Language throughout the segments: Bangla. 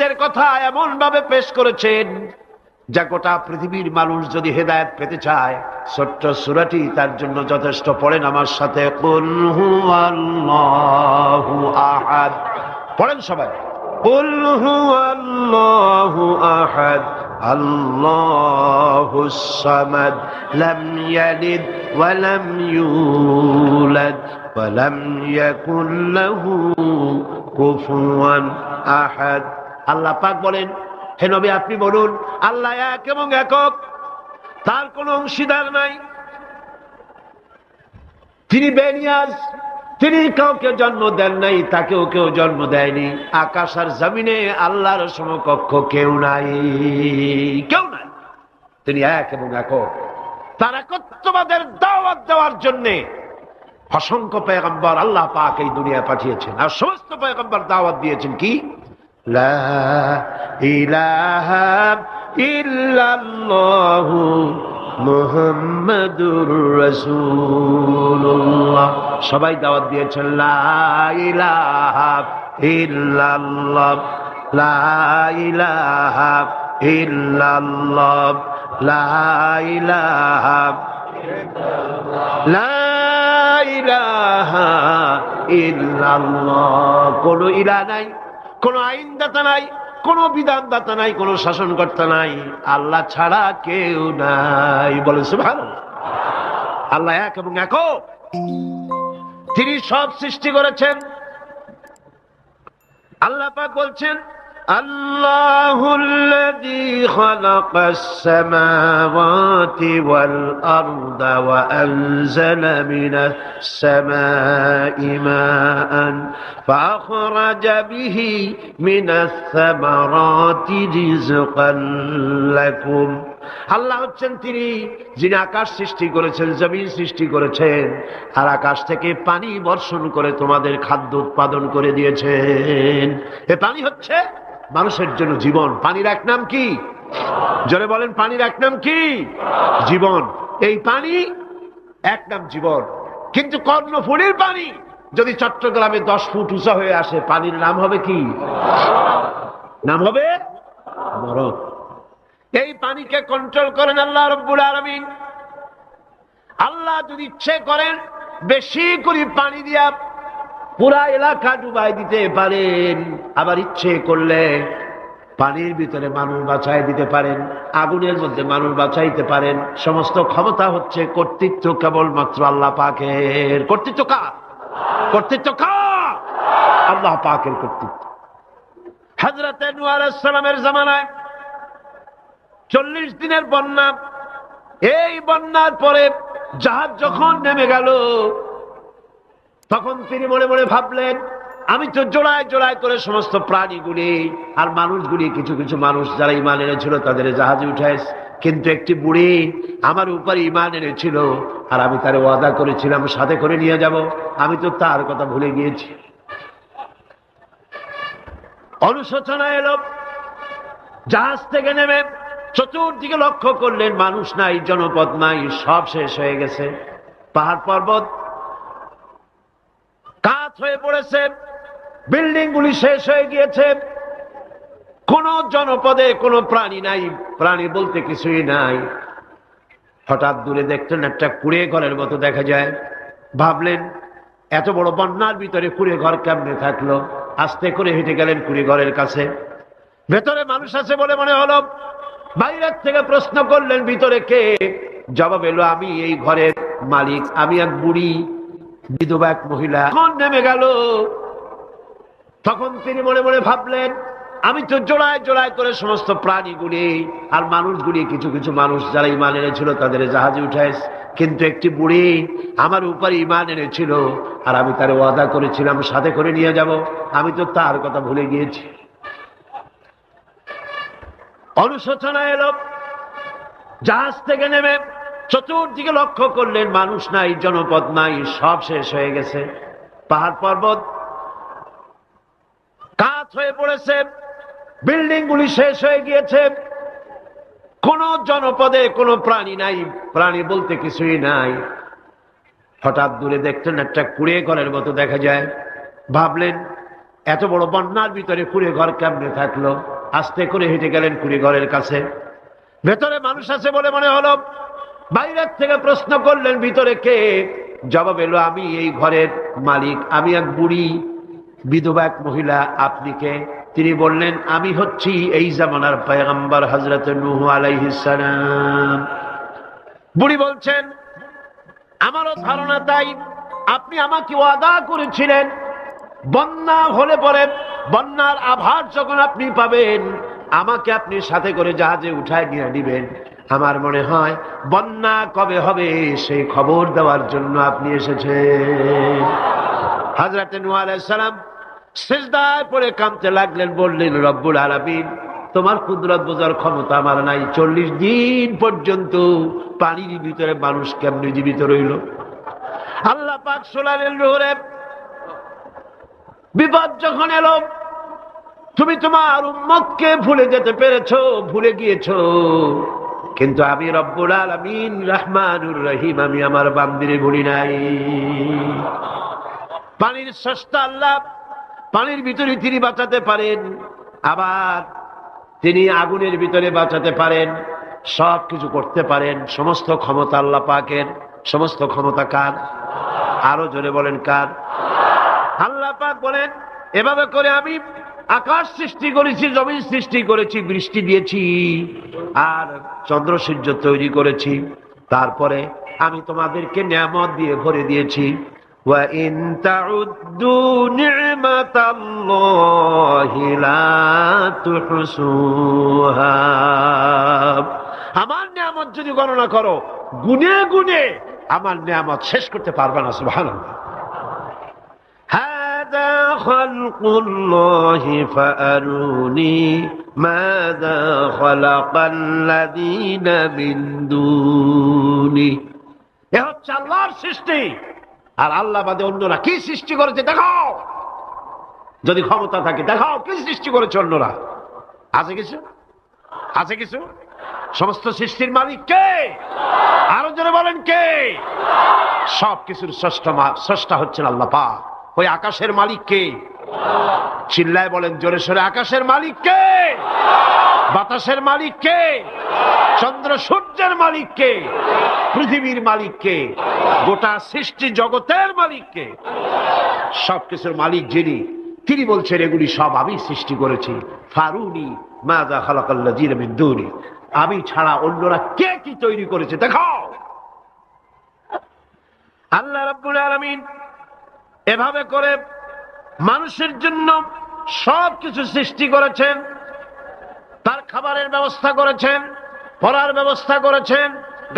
সত্যের কথা এমন ভাবে পেশ করেছেন যা গোটা পৃথিবীর মানুষ যদি হেদায়েত পেতে চায়, ছোট্ট সূরাটি তার জন্য যথেষ্ট। পড়েন আমার সাথে, কুল হুয়াল্লাহু আহাদ। পড়েন সবাই, কুল হুয়াল্লাহু আহাদ আল্লাহুস সামাদ লাম ইয়ালিদ ওয়া লাম ইউলাদ ওয়া লাম ইয়াকুল লাহু কুফুয়ান আহাদ। আল্লাহ পাক বলেন, হে নবী আপনি বলুন, আল্লাহ এক এবং একক, তার কোনো অংশীদার নাই, তিনি বেনিয়াজ, তিনি কাউকে জন্ম দেন নাই, তাকেও কেউ জন্ম দেয়নি। আকাশ আর জমিনে আল্লাহর সমকক্ষ কেউ নাই, কেউ নাই। তিনি এক এবং একক। তার একত্ববাদের দাওয়াত দেওয়ার জন্য অসংখ্য পয়গম্বর আল্লাহ পাক এই দুনিয়ায় পাঠিয়েছেন, আর সমস্ত পয়গম্বর দাওয়াত দিয়েছেন কি, লা ইলাহা ইল্লাল্লাহু মুহাম্মাদুর রাসূলুল্লাহ। সবাই দাওয়াত দিয়েছেন লা ইলাহা ইল্লাল্লাহ, লা ইলাহা ইল্লাল্লাহ, লা ইলাহা লা ইলাহা ইল্লাল্লাহ। কোন ইলাহ নাই, কোন আইনদাতা নাই, কোন বিধানদাতা নাই, কোন শাসনকর্তা নাই, আল্লাহ ছাড়া কেউ নাই। বলেন সুবহানাল্লাহ। আল্লাহ এক এবং একক, তিনি সব সৃষ্টি করেছেন। আল্লাহ পাক বলছেন, আল্লাহুল্লাযী খালাকাস সামাওয়াতি ওয়াল আরদা ওয়া আনজালা মিনাস সামাই মাআন ফাআখরাজা বিহি মিনাস সামারাতি রিজকান লাকুম। আল্লাহ হচ্ছেন তিনি যিনি আকাশ সৃষ্টি করেছেন, জমিন সৃষ্টি করেছেন, আর আকাশ থেকে পানি বর্ষণ করে তোমাদের খাদ্য উৎপাদন করে দিয়েছেন। এ পানি হচ্ছে মানুষের জন্য জীবন। পানির এক নাম কি? জোরে বলেন, পানির এক নাম কি? জীবন। এই পানি এক নাম জীবন। কিন্তু কর্ণফুলীর পানি যদি চট্টগ্রামে 10 ফুট উঁচা হয়ে আসে, পানির নাম হবে কি? নাম হবে মরণ। এই পানিকে কন্ট্রোল করেন আল্লাহ রাব্বুল আলামিন। আল্লাহ যদি ইচ্ছে করেন বেশি করে পানি দিয়া পুরা এলাকা ডুবাই দিতে পারেন, আবার ইচ্ছে করলে পানির ভিতরে মানুষ বাঁচাই দিতে পারেন, আগুনের মধ্যে মানুষ বাঁচাইতে পারেন। সমস্ত ক্ষমতা হচ্ছে, কর্তৃত্ব কেবলমাত্র আল্লাহ পাকের। কর্তৃত্ব কার? কর্তৃত্ব কার? আল্লাহ পাকের কর্তৃত্ব। হযরত নূহ আলাইহিস সালামের জামানায় 40 দিনের বন্যা। এই বন্যার পরে জাহাজ যখন নেমে গেল, তখন তিনি মনে মনে ভাবলেন, আমি তো জোড়ায় জোড়ায় করে সমস্ত প্রাণীগুলি আর মানুষগুলি, কিছু কিছু মানুষ যারা ঈমান এনেছিল তাদের জাহাজে উঠাইছে, কিন্তু একটি বুড়ি আমার উপর ঈমান এনেছিল, আর আমি তার ওয়াদা করেছিলাম সাথে করে নিয়ে যাব, আমি তো তার কথা ভুলে গিয়েছি। অনুশোচনা এলো। জাহাজ থেকে নেমে চতুর্দিকে লক্ষ্য করলেন, মানুষ নাই, জনপদ নাই, সব শেষ হয়ে গেছে। পাহাড় পর্বত কাত হয়ে পড়েছে, বিল্ডিং গুলি শেষ হয়ে গিয়েছে, কোন জনপদে কোনো প্রাণী নাই, প্রাণী বলতে কিছুই নাই। হঠাৎ দূরে দেখলেন একটা কুড়ে ঘরের মতো দেখা যায়। ভাবলেন, এত বড় বন্যার ভিতরে কুড়ে ঘর কেমনে থাকলো? আস্তে করে হেঁটে গেলেন কুড়ে ঘরের কাছে। ভেতরে মানুষ আছে বলে মনে হলো। বাইরের থেকে প্রশ্ন করলেন, ভিতরে কে? জবাব এলো, আমি এই ঘরের মালিক, আমি এক বুড়ি বিধবা এক মহিলা। তখন নেমে গেল। তখন তিনি মনে মনে ভাবলেন, আমি তো জোড়ায় জোড়ায় করে সমস্ত প্রাণীগুলি আর মানুষগুলি, কিছু কিছু মানুষ যারা ঈমান এনেছিল তাদের জাহাজে উঠাইছে, কিন্তু একটি বুড়ি আমার উপর ঈমান এনেছিল, আর আমি তার ওয়াদা করেছিলাম সাথে করে নিয়ে যাব, আমি তো তার কথা ভুলে গিয়েছি। অনুশোচনা এলো। জাহাজ থেকে নেমে চতুর্দিকে লক্ষ্য করলেন, মানুষ নাই, জনপদ নাই, সব শেষ হয়ে গেছে। পাহাড় পর্বত কাত হয়ে পড়েছে, বিল্ডিং গুলি শেষ হয়ে গিয়েছে, কোন জনপদে কোনো প্রাণী নাই, প্রাণী বলতে কিছুই নাই। হঠাৎ দূরে দেখলেন একটা কুড়ে ঘরের মতো দেখা যায়। ভাবলেন, এত বড় বন্যার ভিতরে কুড়ে ঘর কেমনে থাকলো? আস্তে করে হেঁটে গেলেন কুড়ে ঘরের কাছে। ভেতরে মানুষ আছে বলে মনে হলো। বাইরের থেকে প্রশ্ন করলেন, ভিতরে কে? জবাব এলো, আমি এই ঘরের মালিক, আমি এক বুড়ি বিধবা এক মহিলা। আপনি কে? তিনি বললেন, আমি হচ্ছি এই জামানার পয়গম্বর হযরত নূহ আলাইহিস সালাম। বুড়ি বলছেন, আমারও ধারণা তাই। আপনি আমাকে ওয়াদা করেছিলেন বন্যা হলে পরে, বন্যার আভাস যখন আপনি পাবেন, আমাকে আপনি সাথে করে জাহাজে উঠায় নিয়ে দিবেন। আমার মনে হয় বন্যা কবে হবে সেই খবর দেওয়ার জন্য আপনি এসেছেন। হযরত নূহ আলাইহিস সালাম সিজদায় পড়ে কাঁদতে লাগলেন, বললেন, রব্বুল আলামিন, তোমার কুদরত বোঝার ক্ষমতা আমার নাই। 40 দিন পর্যন্ত পানির ভিতরে মানুষ কেমনে জীবিত রইল? আল্লাহ পাক শোনালেন, নূহ, বিপদ যখন এলো, তুমি তোমার উম্মতকে ভুলে যেতে পেরেছো, ভুলে গিয়েছো, কিন্তু আমি রব্বুল আলামিন রহমানুর রহিম, আমি আমার বান্দিরে ভুলি নাই। পানির স্রষ্টা আল্লাহ, পানির ভিতরে তিনি বাঁচাতে পারেন, আবার তিনি আগুনের ভিতরে বাঁচাতে পারেন, সব কিছু করতে পারেন। সমস্ত ক্ষমতা আল্লাহ পাকের। সমস্ত ক্ষমতা কার? আরো জোরে বলেন, কার? আল্লাহ পাক বলেন, এভাবে করে আমি আকাশ সৃষ্টি করেছি, জমিন সৃষ্টি করেছি, বৃষ্টি দিয়েছি, আর চন্দ্র সূর্য তৈরি করেছি। তারপরে আমি তোমাদেরকে নিয়ামত দিয়ে ভরে দিয়েছি। ওয়া ইন তাউদ্দু নি'মাতাল্লাহি লা তুহসুহা। আমার নিয়ামত যদি গণনা করো, গুনে গুনে আমার নিয়ামত শেষ করতে পারবে না। সুবহানাল্লাহ। هذا خلق الله فأروني ماذا خلق الذين من دونه। এ হচ্ছে আল্লাহর সৃষ্টি, আর আল্লাহ বাদে অন্যরা কি সৃষ্টি করেছে দেখাও। যদি ক্ষমতা থাকে দেখাও কি সৃষ্টি করেছে অন্যরা। আছে কিছু? আছে কিছু? সমস্ত সৃষ্টির মালিক কে? আরো জোরে বলেন, কে? সব কিছুর স্রষ্টা হচ্ছেন আল্লাহ পাক। ওই আকাশের মালিক কে? চিল্লায় বলেন জোরে সোরে, আকাশের মালিক কে? বাতাসের মালিক কে? চন্দ্র সূর্যের মালিক কে? পৃথিবীর মালিক কে? গোটা সৃষ্টি জগতের মালিক কে? সবকিছুর মালিক যিনি, তিনি বলছেন এগুলি সব আমি সৃষ্টি করেছি। ফারুনি মাযা খালাকাল্লাযীনা মিন দুনি। আমি ছাড়া অন্যরা কে কি তৈরি করেছে দেখাও। আল্লাহ রাব্বুল আলামিন এভাবে করে মানুষের জন্য সব কিছু সৃষ্টি করেছেন। তার খাবারের ব্যবস্থা করেছেন, পড়ার ব্যবস্থা করেছেন,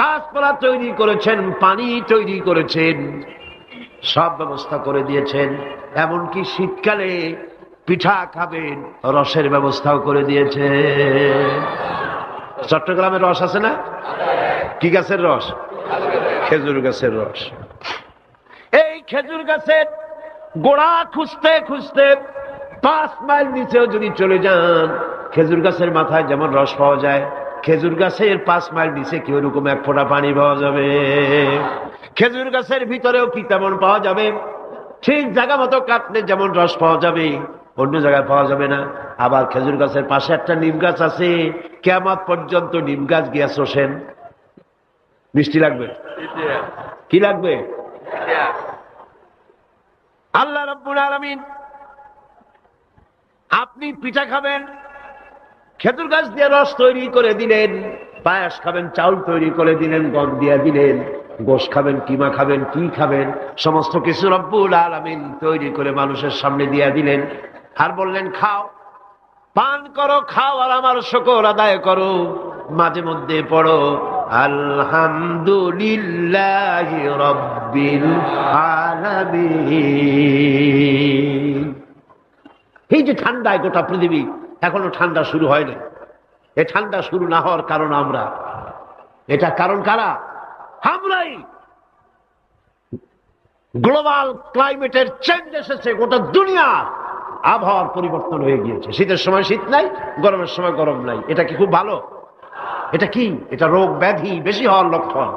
গাছপালা তৈরি করেছেন, পানি তৈরি করেছেন, সব ব্যবস্থা করে দিয়েছেন। এমনকি শীতকালে পিঠা খাবেন, রসের ব্যবস্থাও করে দিয়েছে। চট্টগ্রামের রস আছে না? কি গাছের রস? খেজুর গাছের রস। এই খেজুর গাছের গোড়া খুঁজতে খুঁজতে 5 মাইল নিচেও যদি চলে যান, খেজুর গাছের মাথায় যেমন রস পাওয়া যায়, খেজুর গাছের 5 মাইল নিচে কি ওরকম এক ফোঁটা পানি পাওয়া যাবে? খেজুর গাছের ভিতরেও কি তেমন পাওয়া যাবে? ঠিক জায়গা মতো কাটলে যেমন রস পাওয়া যাবে, অন্য জায়গায় পাওয়া যাবে না। আবার খেজুর গাছের পাশে একটা নিম গাছ আছে, কিয়ামত পর্যন্ত নিম গাছ গিয়া শোষেন। মিষ্টি লাগবে? কি লাগবে? আল্লাহ রাব্বুল আলামিন, আপনি পিঠা খাবেন, খেজুর গাছ দিয়ে রস তৈরি করে দিলেন। পায়েস খাবেন, চাউল তৈরি করে দিলেন, গম দিয়ে দিলেন। গোশ খাবেন, কিমা খাবেন, কি খাবেন, সমস্ত কিছু রব্বুল আলামিন তৈরি করে মানুষের সামনে দিয়ে দিলেন। আর বললেন, খাও, পান করো, খাও, আর আমার শুকর আদায় করো। মাঝে মধ্যে পড়ো আলহামদুলিল্লাহি রাব্বিল আলামিন। এই যে ঠান্ডায় গোটা পৃথিবী, এখনো ঠান্ডা শুরু হয়নি। এই ঠান্ডা শুরু না হওয়ার কারণ আমরা। এটা কারণ কারা? আমরাই। গ্লোবাল ক্লাইমেটের চেঞ্জ এসেছে, গোটা দুনিয়া আবহাওয়ার পরিবর্তন হয়ে গিয়েছে। শীতের সময় শীত নাই, গরমের সময় গরম নাই। এটা কি খুব ভালো? এটা কি? এটা রোগ ব্যাধি বেশি হওয়ার লক্ষণ।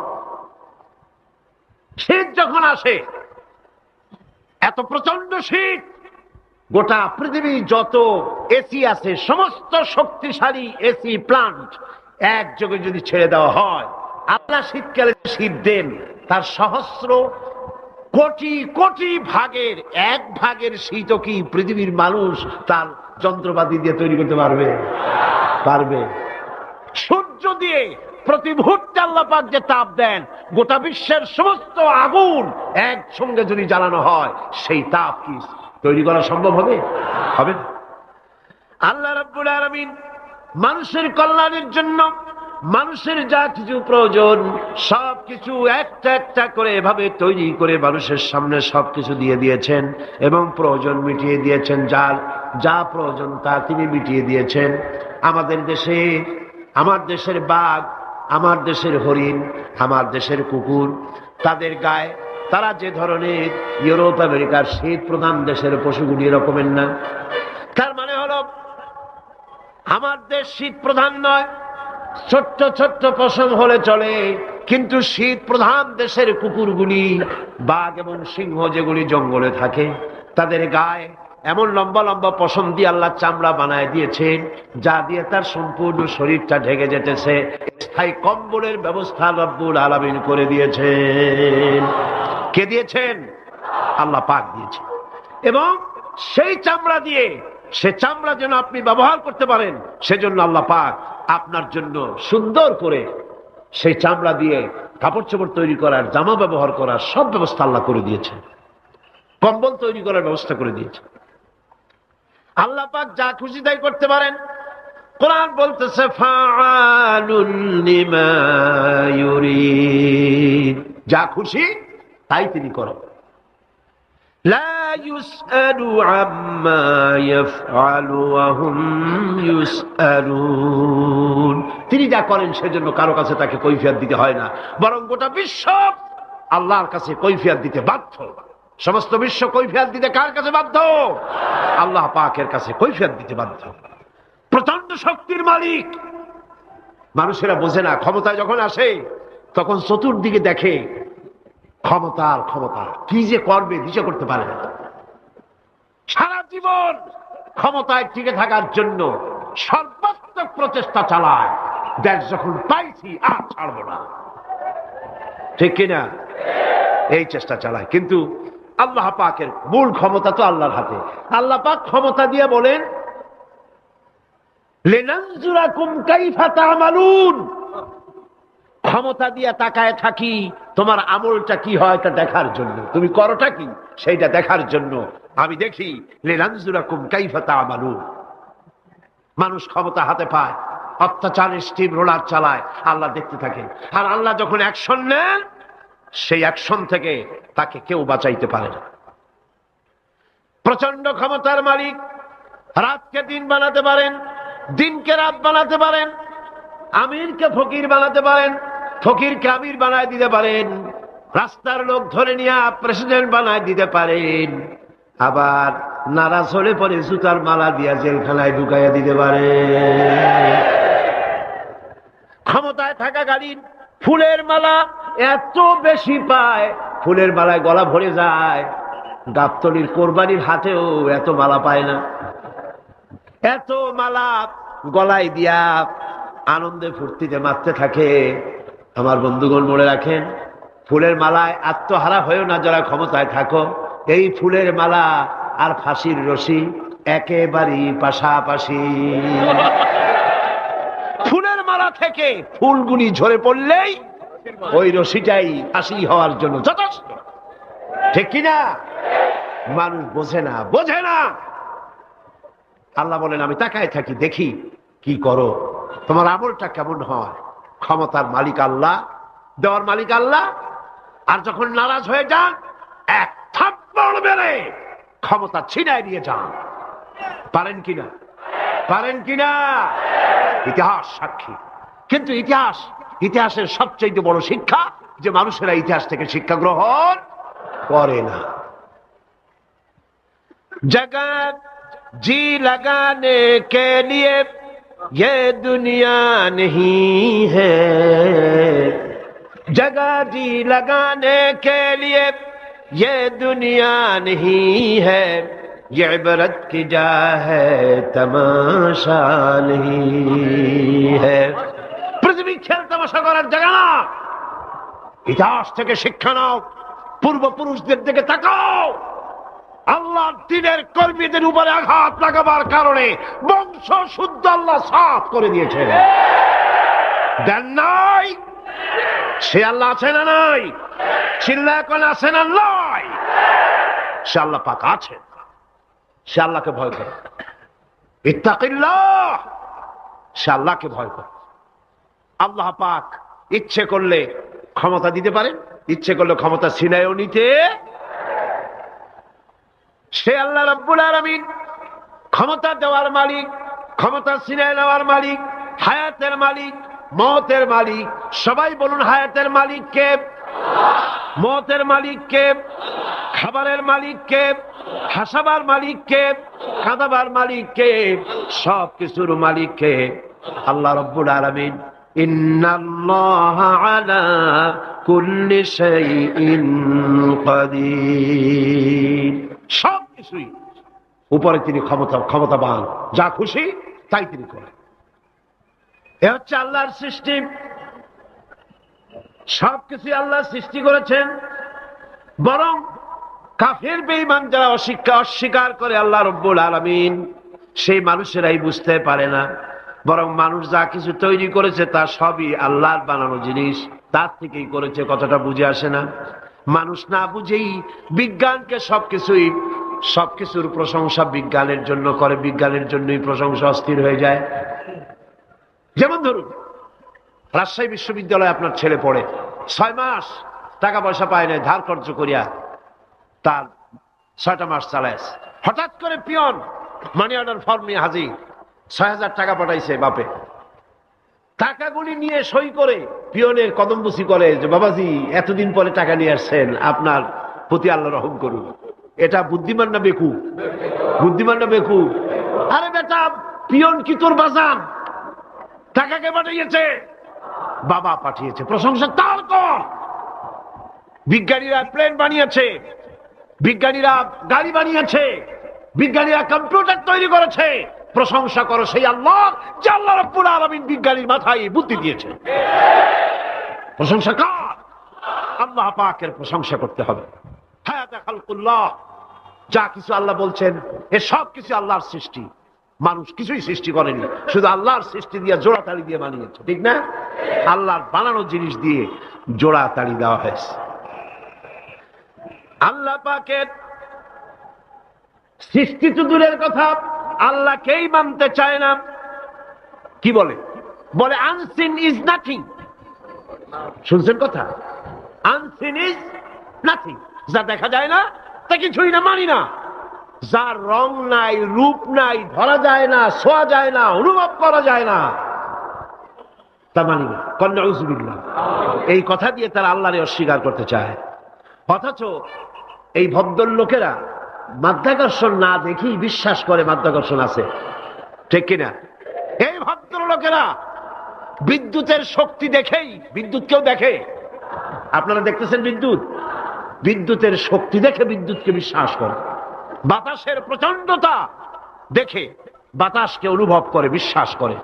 শীত যখন আসে, এত প্রচন্ড শীত, গোটা পৃথিবী যত এসি আছে, সমস্ত শক্তিশালী এসি প্লান্ট একযোগে যদি ছেড়ে দেওয়া হয়, আল্লাহ শীতকালে শীত দেন, তার সহস্র কোটি কোটি ভাগের এক ভাগের শীতও কি পৃথিবীর মানুষ তার যন্ত্রপাতি দিয়ে তৈরি করতে পারবে? পারবে। সূর্য দিয়ে প্রতি মুহূর্তে আল্লাহ পাক যে তাপ দেন, গোটা বিশ্বের সমস্ত আগুন একসঙ্গে যদি জ্বালানো হয়, সেই তাপ কি তৈরি করা সম্ভব হবে? হবে না। আল্লাহ রাব্বুল আলামিন মানুষের কল্যাণের জন্য মানুষের যা কিছু প্রয়োজন সবকিছু একটা একটা করে এভাবে তৈরি করে মানুষের সামনে সবকিছু দিয়ে দিয়েছেন এবং প্রয়োজন মিটিয়ে দিয়েছেন। যার যা প্রয়োজন তা তিনি মিটিয়ে দিয়েছেন। আমাদের দেশে, আমার দেশের বাঘ, আমার দেশের হরিণ, আমার দেশের কুকুর, তাদের গায়ে তারা যে ধরনের ইউরোপ আমেরিকার শীত প্রধান দেশের পশুগুলি এরকমের না। তার মানে হলো আমার দেশ শীত প্রধান নয়, ছোট্ট ছোট্ট পশম হলে চলে, কিন্তু শীত প্রধান দেশের কুকুরগুলি, বাঘ এবং সিংহ যেগুলি জঙ্গলে থাকে, তাদের গায়ে এমন লম্বা লম্বা পশম দিয়ে আল্লাহ চামড়া বানায় দিয়েছেন, যা দিয়ে তার সম্পূর্ণ শরীরটা ঢেকে যেতেছে। স্থায়ী কম্বলের ব্যবস্থা রব্বুল আলামিন করে দিয়েছেন। কে দিয়েছেন? আল্লাহ পাক দিয়েছেন। এবং সেই চামড়া দিয়ে, সে চামড়া যেন আপনি ব্যবহার করতে পারেন, সেজন্য আল্লাহ পাক আপনার জন্য সুন্দর করে সেই চামড়া দিয়ে কাপড় চোপড় তৈরি করার, জামা ব্যবহার করার সব ব্যবস্থা আল্লাহ করে দিয়েছেন। কম্বল তৈরি করার ব্যবস্থা করে দিয়েছেন। আল্লাহ পাক যা খুশি তাই করতে পারেন। কোরআন বলতেছে ফাআলুল লিমা ইউরিদ, যা খুশি তাই তিনি করেন। লা ইউসআলু আম্মা ইয়াফআলু ওয়া হুম ইউসআলুন, তিনি যা করেন সেজন্য কারো কাছে তাকে কৈফিয়ত দিতে হয় না, বরং গোটা বিশ্ব আল্লাহর কাছে কৈফিয়ত দিতে বাধ্য। সমস্ত বিশ্ব কৈফিয়ত দিতে কার কাছে বাধ্য? আল্লাহ পাকের কাছে কৈফিয়ত দিতে বাধ্য। প্রচন্ড শক্তির মালিক। মানুষেরা বোঝে না, ক্ষমতায় যখন আসে তখন চতুর্দিকে দেখে ক্ষমতার ক্ষমতা, কি যে করবে দিশা করতে পারে না। সারা জীবন ক্ষমতায় টিকে থাকার জন্য সর্বাত্মক প্রচেষ্টা চালায়, দেশ যখন পাইছি আর ছাড়বো না, ঠিক কিনা? এই চেষ্টা চালায়। কিন্তু আল্লাহ পাকের মূল ক্ষমতা তো আল্লাহর হাতে। আল্লাহ পাক ক্ষমতা দিয়ে বলেন লিনানজুরাকুম কাইফা তা'মালুন, ক্ষমতা দিয়ে তাকায় থাকি তোমার আমলটা কি হয় তা দেখার জন্য, তুমি করোটা কি সেইটা দেখার জন্য আমি দেখি। লিনানজুরাকুম কাইফা তা'মালুন। মানুষ ক্ষমতা হাতে পায়, অত্যাচারের স্টিম রোলার চালায়, আল্লাহ দেখতে থাকে। আর আল্লাহ যখন অ্যাকশন নেন, সেই অ্যাকশন থেকে তাকে কেউ বাঁচাইতে পারে না। প্রচন্ড ক্ষমতার মালিক। রাতকে দিন বানাতে পারেন, দিনকে রাত বানাতে পারেন, আমিরকে ফকির বানাতে পারেন, ফকিরকে আমির বানায় দিতে পারেন, রাস্তার লোক ধরে নিয়ে প্রেসিডেন্ট বানায় দিতে পারেন, আবার নারাজ হলে পরে জুতার মালা দিয়া জেলখানায় ঢুকাইয়া দিতে পারেন। ক্ষমতায় থাকাকালীন ফুলের মালা এত বেশি পায়, ফুলের মালায় গলা ভরে যায়। গাবতলীর কোরবানির হাটেও এত মালা পায় না। এত মালা গলায় দিয়া আনন্দে ফুর্তিতে মারতে থাকে। আমার বন্ধুগণ মনে রাখেন, ফুলের মালায় আত্মহারা হয়েও না যারা ক্ষমতায় থাকো। এই ফুলের মালা আর ফাঁসির রশি একেবারেই পাশাপাশি। ফুলের মালা থেকে ফুলগুলি ঝরে পড়লেই ওই রশিটাই ফাঁসি হওয়ার জন্য যথেষ্ট, ঠিক কিনা? মানুষ বোঝে না, বোঝে না। আল্লাহ বলেন আমি তাকায় থাকি, দেখি কি করো, তোমার আমলটা কেমন হয়। ক্ষমতার মালিক আল্লাহ, দেওয়ার মালিক আল্লাহ। আর যখন নারাজ হয়ে যান, এক থাপ্পড় মেরে ক্ষমতা ছিনায় নিয়ে যান। পারেন কিনা? পারেন কিনা? ইতিহাস সাক্ষী। কিন্তু ইতিহাসের সবচেয়ে বড় শিক্ষা যে মানুষেরা ইতিহাস থেকে শিক্ষা গ্রহণ করে না। जगत जी लगाने के लिए ये दुनिया नहीं है, जगह जी लगाने के लिए ये दुनिया नहीं है, ये इबरत की जा है तमाशा नहीं है। পৃথিবী খেল তামাশা করার জায়গা না। ইতিহাস থেকে শিক্ষা নাও, পূর্বপুরুষদের দিকে তাকাও। আল্লাহর দ্বীনের কর্মীদের উপরে আঘাত লাগাবার কারণে বংশ শুদ্ধ আল্লাহ সাফ করে দিয়েছেন। দেন নাই? সে আল্লাহ আছে না নাই? চিল্লায় কোন আছে না নাই? সে আল্লাহ পাক আছেন। সে আল্লাহকে ভয় করে। ইত্তাকিল্লাহ, সে আল্লাহকে ভয় করে। আল্লাহ পাক ইচ্ছে করলে ক্ষমতা দিতে পারেন, ইচ্ছে করলে ক্ষমতা ছিনায়ও নিতে। সে আল্লাহ রাব্বুল আলামিন ক্ষমতা দেওয়ার মালিক, ক্ষমতা ছিনায় নেওয়ার মালিক, হায়াতের মালিক, মওতের মালিক। সবাই বলুন, হায়াতের মালিক কে? মওতের মালিক কে? খাবারের মালিক কে? হাসাবার মালিক কে? কাঁদাবার মালিক কে? সব কিছুর মালিক কে? আল্লাহ রাব্বুল আলামিন। ইন্নাল্লাহা আলা কুল্লি শাইইন কাদির। সব কিছুই উপরে তিনি ক্ষমতাবান, যা খুশি তাই তিনি করেন। এ হচ্ছে আল্লাহর সৃষ্টি। সবকিছু আল্লাহ সৃষ্টি করেছেন। বরং কাফের বেঈমান যারা অস্বীকার করে আল্লাহ রাব্বুল আলামিন, সেই মানুষেরাই বুঝতে পারে না। বরং মানুষ যা কিছু তৈরি করেছে তা সবই আল্লাহর বানানো জিনিস, তার থেকেই করেছে। কথাটা বুঝে আসে না? মানুষ না বুঝেই বিজ্ঞানকে সবকিছুর প্রশংসা বিজ্ঞানের জন্য করে, বিজ্ঞানের জন্যই প্রশংসা অস্থির হয়ে যায়। যেমন ধরুন, রাজশাহী বিশ্ববিদ্যালয়ে আপনার ছেলে পড়ে, 6 মাস টাকা পয়সা পায় না, ধার খরচ করিয়া তার 6টা মাস চালায়। হঠাৎ করে পিয়ন মানি অর্ডার ফর্ম নিয়ে হাজির, 6,000 টাকা পাঠাইছে বাপে। টাকাগুলি নিয়ে সই করে পিয়নের কদমবুসি করে যে, বাবাজি এতদিন পরে টাকা নিয়ে আসছেন, আপনার প্রতি আল্লাহ রহম করুন। এটা বুদ্ধিমান না বেকুব? বুদ্ধিমান না বেকুব? আরে বেটা, পিয়ন কি তোর বাজান? টাকাকে পাঠিয়েছে, বাবা পাঠিয়েছে, প্রশংসা তার কর। বিজ্ঞানীরা প্লেন বানিয়েছে, বিজ্ঞানীরা গাড়ি বানিয়েছে, বিজ্ঞানীরা কম্পিউটার তৈরি করেছে, প্রশংসা করো সেই আল্লাহ যে আল্লাহ রাব্বুল আলামিন বিজ্ঞানীর মাথায় বুদ্ধি দিয়েছে। প্রশংসা কার? আল্লাহ পাকের প্রশংসা করতে হবে। হায়াতে খালকুল্লাহ, যা কিছু আল্লাহ বলছেন এ সব কিছু আল্লাহর সৃষ্টি। মানুষ কিছুই সৃষ্টি করেনি, শুধু আল্লাহর সৃষ্টি দিয়ে জোড়াতালি দিয়ে বানিয়েছে, ঠিক না? আল্লাহর বানানো জিনিস দিয়ে জোড়াতালি দেওয়া হয়েছে। আল্লাহ পাকের সৃষ্টি তো দূরের কথা, আল্লাহকেই মানতে চায় না। কি বলে? বলে আনসিন ইজ নাথিং। শুনছেন কথা? Unseen is nothing. যা দেখা যায় না তা কিছুই না, মানি না। যার রং নাই, রূপ নাই, ধরা যায় না, ছোঁয়া যায় না, অনুভব করা যায় না, তা মানি না। নাউযুবিল্লাহ। এই কথা দিয়ে তারা আল্লাহরে অস্বীকার করতে চায়। অথচ এই ভদ্রলোকেরা মাধ্যাকর্ষণ না দেখেই বিশ্বাস করে মাধ্যাকর্ষণ আছে, ঠিক কিনা? এই ভদ্রলোকেরা বিদ্যুতের শক্তি দেখেই, বিদ্যুৎ কেউ দেখে? আপনারা দেখতেছেন বিদ্যুৎ? বিদ্যুতের শক্তি দেখে বিদ্যুৎকে বিশ্বাস করে। বাতাসের প্রচন্ডতা দেখে বাতাসকে অনুভব করে, বিশ্বাস করে।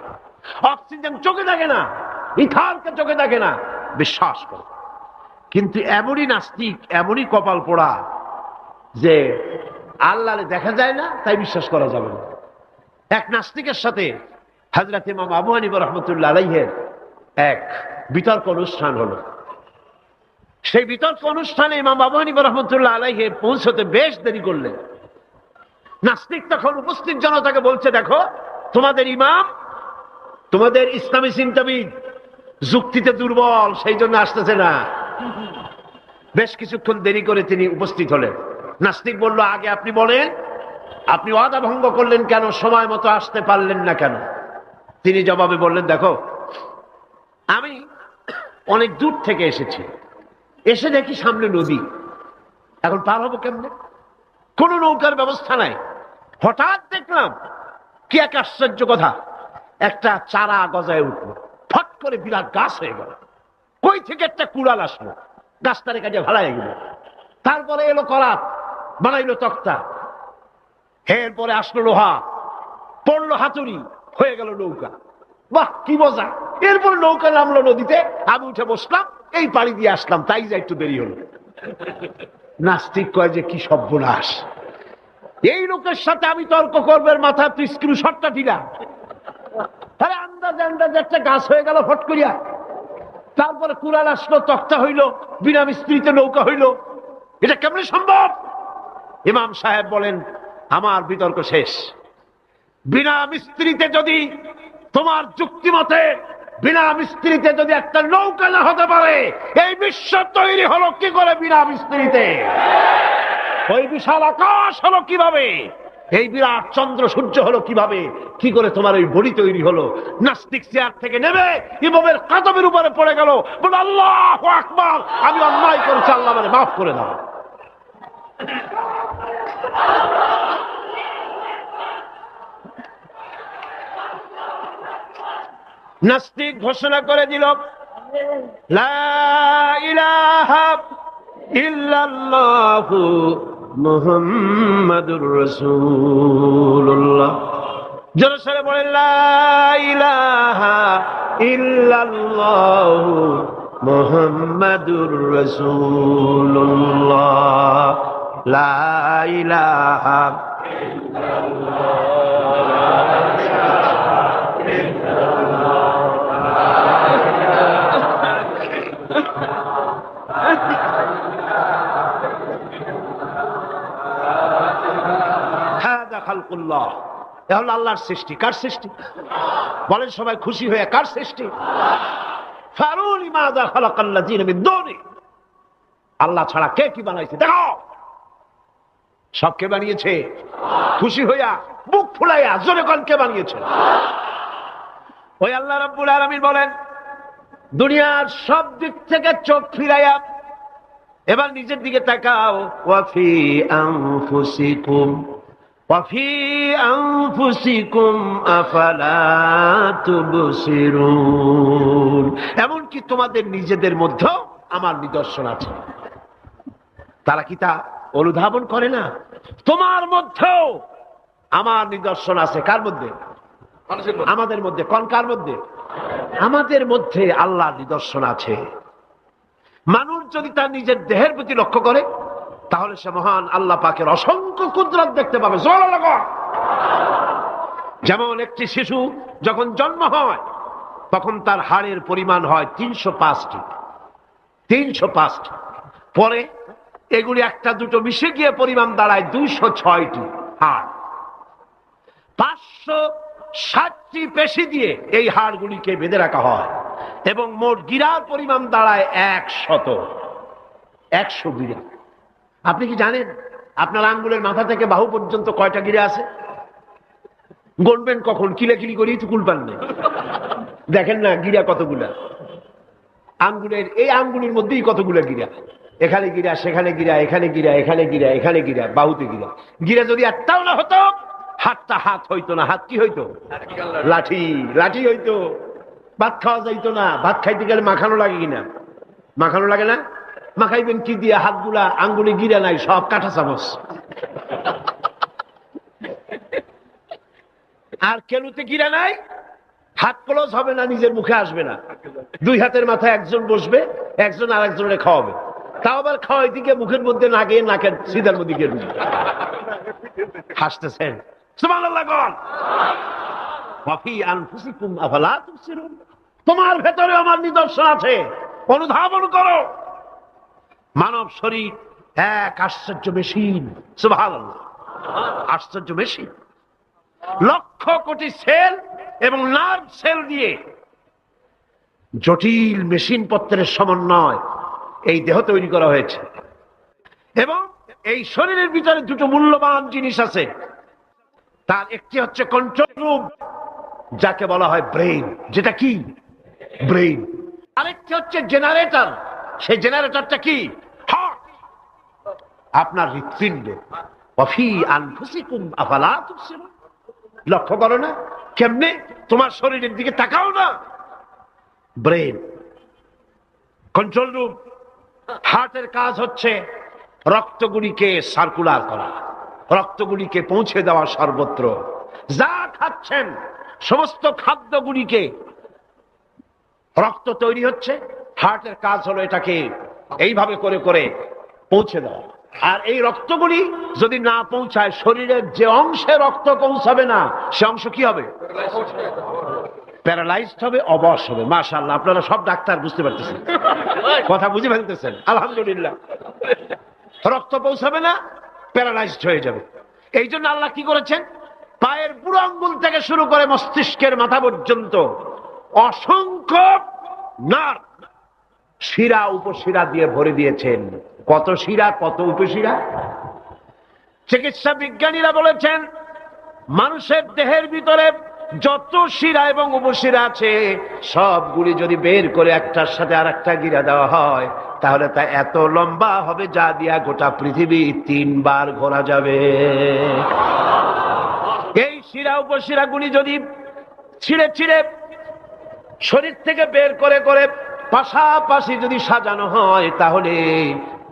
অক্সিজেন চোখে দেখে না, ইথারকে চোখে দেখে না, বিশ্বাস করে। কিন্তু এমনই নাস্তিক, এমনই কপাল পোড়া যে আল্লাহরে দেখা যায় না তাই বিশ্বাস করা যাবে না। এক নাস্তিকের সাথে হযরত ইমাম আবু হানিফা রাহমাতুল্লাহ আলাইহির এক বিতর্ক অনুষ্ঠান হলো। সেই বিতর্ক অনুষ্ঠানে ইমাম আবু হানিফা রাহমাতুল্লাহ আলাইহি পৌঁছতে বেশ দেরি করলেন। নাস্তিক তখন উপস্থিত জনতাকে বলছে, দেখো তোমাদের ইমাম, তোমাদের ইসলামী চিন্তাবিদ যুক্তিতে দুর্বল, সেই জন্য আসতেছে না। বেশ কিছুক্ষণ দেরি করে তিনি উপস্থিত হলেন। নাস্তিক বলল, আগে আপনি বলেন, আপনি ওয়াদা ভঙ্গ করলেন কেন? সময় মতো আসতে পারলেন না কেন? তিনি জবাবে বললেন, দেখো আমি অনেক দূর থেকে এসেছি, এসে দেখি সামনে নদী, এখন পার হবো কেমনে? কোন নৌকার ব্যবস্থা নাই। হঠাৎ দেখলাম কি এক আশ্চর্য কথা, একটা চারা গজায় উঠলো, ফট করে বিরাট গাছ হয়ে গেল। কই থেকে একটা কুড়াল আসলো, গাছটারে কাজে ভাড়ায় গেল। তারপরে এলো করাত, বানাইলো তক্তা, এরপরে আসলো লোহা, পড়লো হাতুড়ি, হয়ে গেল নৌকা। বাহ কি মজা! এরপর নৌকা নামলো নদীতে, আমি উঠে বসলাম, এই পাড়ি দিয়ে আসলাম, তাই যা একটু দেরি হলো। নাস্তিক কয় যে কি সর্বনাশ, এই লোকের সাথে আমি তর্ক করবার মাথা তুই স্ক্রু শটটা দিলা। তাহলে আন্দাজে আন্দাজে একটা গাছ হয়ে গেল ফট করিয়া। তারপরে কুড়াল আসলো, তক্তা হইল, বিনা মিস্ত্রিতে নৌকা হইল। এটা কেমনে সম্ভব? ইমাম সাহেব বলেন, আমার বিতর্ক শেষ। বিনা মিস্ত্রিতে যদি, তোমার যুক্তি মতে বিনা মিস্ত্রিতে যদি একটা নৌকা না হতে পারে, এই বিশ্ব তৈরি হলো কি করে বিনা মিস্ত্রিতে? ওই বিশাল আকাশ হলো কিভাবে? এই বিরাট চন্দ্র সূর্য হলো কিভাবে? কি করে তোমার ওই বডি তৈরি হলো? নাস্তিক চেয়ার থেকে নেমে ইমামের কাদমের উপরে পড়ে গেল, বলে আল্লাহু আকবার, আমি অন্যায় করেছি, আল্লাহ আমারে মাফ করে দাও। নাস্তিক ঘোষণা করে দিল, লা ইলাহা ইল্লাল্লাহু মুহাম্মাদুর রাসূলুল্লাহ। জোরে সরে বলেন, লা ইলাহা ইল্লাল্লাহু মুহাম্মাদুর রাসূলুল্লাহ। লা ইলাহা খালকুল্লাহ। এ হলো আল্লাহর সৃষ্টি। কার সৃষ্টি? বলেন সবাই খুশি হয়ে, কার সৃষ্টি? ফারুনি মাযা খালাকাল্লাযিনা মিন দুনি। আল্লাহ ছাড়া কে কি বানাইছে দেখো। সব কে বানিয়েছে? খুশি হইয়া, বুক ফুলাইয়া জোরে কোন কে বানিয়েছে? ওই আল্লাহ রাব্বুল আলামিন বলেন, দুনিয়ার সব দিক থেকে চোখ ফিরাইয়া এবার নিজের দিকে তাকাও। ওয়াফি আনফুসিকুম ওয়াফি আনফুসিকুম আফালা তুবসিরুন। এমনকি তোমাদের নিজেদের মধ্যেও আমার নিদর্শন আছে। তারা কি তা অনুধাবন করে না? তোমার মধ্যেও আমার নিদর্শন আছে। কার মধ্যে? আমাদের মধ্যে। কোন কার মধ্যে? আমাদের মধ্যে আল্লাহর নিদর্শন আছে। মানুষ যদি তার নিজের দেহের প্রতি লক্ষ্য করে, তাহলে সে মহান আল্লাহ পাকের অসংখ্য কুদরত দেখতে পাবে। যেমন একটি শিশু যখন জন্ম হয়, তখন তার হাড়ের পরিমাণ হয় 305টি। 305টি। পরে এগুলি একটা দুটো মিশে গিয়ে পরিমাণ দাঁড়ায় 206টি হাড়। 560টি পেশি দিয়ে এই হাড়গুলিকে বেঁধে রাখা হয় এবং মোট গিরার পরিমাণ দাঁড়ায় 100 গিরা। আপনি কি জানেন আপনার আঙ্গুলের মাথা থেকে বাহু পর্যন্ত কয়টা গিরা আছে? গণবেন কখন? কিলাকিলি করেই তো কুল পান না। দেখেন না গিরা কতগুলা। আঙ্গুলের এই আঙ্গুলের মধ্যেই কতগুলা গিরা। এখানে গিরা, সেখানে গিরা, এখানে গিরা, এখানে গিরা, এখানে গিরা, বাহুতে গিরা। গিরা যদি একটাও না হতো, হাতটা হাত হইতো না। হাত কি হইতো? লাঠি। লাঠি হইতো। ভাত খাওয়া যাইতো না। ভাত খাইতে গেলে মাখানো লাগে কিনা? মাখানো লাগে না? মাখাইবেন কি দিয়ে? হাতগুলা, আঙ্গুলে গিরা নাই, সব কাঁটা চামচ। আর কেলুতে গিরা নাই, হাত ক্লোজ হবে না, নিজের মুখে আসবে না। দুই হাতের মাথায় একজন বসবে, একজন আর একজনের খাওয়াবে। তাও আবার খাওয়াই দিকে মুখের মধ্যে না গিয়ে নাকের সিধার মধ্যে গিয়ে হাসতেছেন। সুবহানাল্লাহ। ওয়াফি আনফুসিকুম আফালা তুবসিরুন। তোমার ভেতরে আমার নিদর্শন আছে, অনুধাবন করো। মানব শরীর এক আশ্চর্য মেশিন। সুবহানাল্লাহ। আশ্চর্য মেশিন। লক্ষ কোটি সেল এবং নার্ভ সেল দিয়ে জটিল মেশিন পত্রের সমন্বয় এই দেহ তৈরি করা হয়েছে। এবং এই শরীরের ভিতরে দুটো মূল্যবান জিনিস আছে। তার একটি হচ্ছে কন্ট্রোল রুম, যাকে বলা হয় ব্রেইন। যেটা কি? ব্রেইন। আরেকটি হচ্ছে জেনারেটর। সেই জেনারেটরটা কি? হার্ট, আপনার হৃৎপিণ্ড। ওয়াফি আনফুসিকুম আফালা তুবসিরুন। লক্ষ্য করো না? কেমনে? তোমার শরীরের দিকে তাকাও না। Brain, control room. হার্টের কাজ হচ্ছে রক্তগুলিকে সার্কুলার করা, রক্তগুলিকে পৌঁছে দেওয়া সর্বত্র। যা খাচ্ছেন সমস্ত খাদ্যগুলিকে রক্ত তৈরি হচ্ছে, হার্টের কাজ হলো এটাকে এইভাবে করে করে পৌঁছে দেওয়া। আর এই রক্তগুলি যদি না পৌঁছায়, শরীরের যে অংশে রক্ত পৌঁছাবে না সে অংশ কি হবে? প্যারালাইজড হবে, অবশ হবে। মাশাআল্লাহ, আপনারা সব ডাক্তার বুঝতে পারতেছেন, কথা বুঝে ফেলতেছেন, আলহামদুলিল্লাহ। রক্ত পৌঁছাবে না, প্যারালাইজড হয়ে যাবে। এই জন্য আল্লাহ কি করেছেন, পায়ের বুড়ো আঙ্গুল থেকে শুরু করে মস্তিষ্কের মাথা পর্যন্ত অসংখ্য নার্ভ, শিরা উপশিরা দিয়ে ভরে দিয়েছেন। কত শিরা, কত উপশিরা! চিকিৎসা বিজ্ঞানীরা বলেছেন মানুষের দেহের ভিতরে যত শিরা এবং উপশিরা আছে সবগুলি যদি বের করে একটার সাথে আর একটা গিরা দেওয়া হয় তাহলে তা এত লম্বা হবে যা দিয়া গোটা পৃথিবী 3 বার ঘোরা যাবে। এই শিরা উপশিরা গুলি যদি ছিঁড়ে ছিঁড়ে শরীর থেকে বের করে করে পাশাপাশি যদি সাজানো হয় তাহলে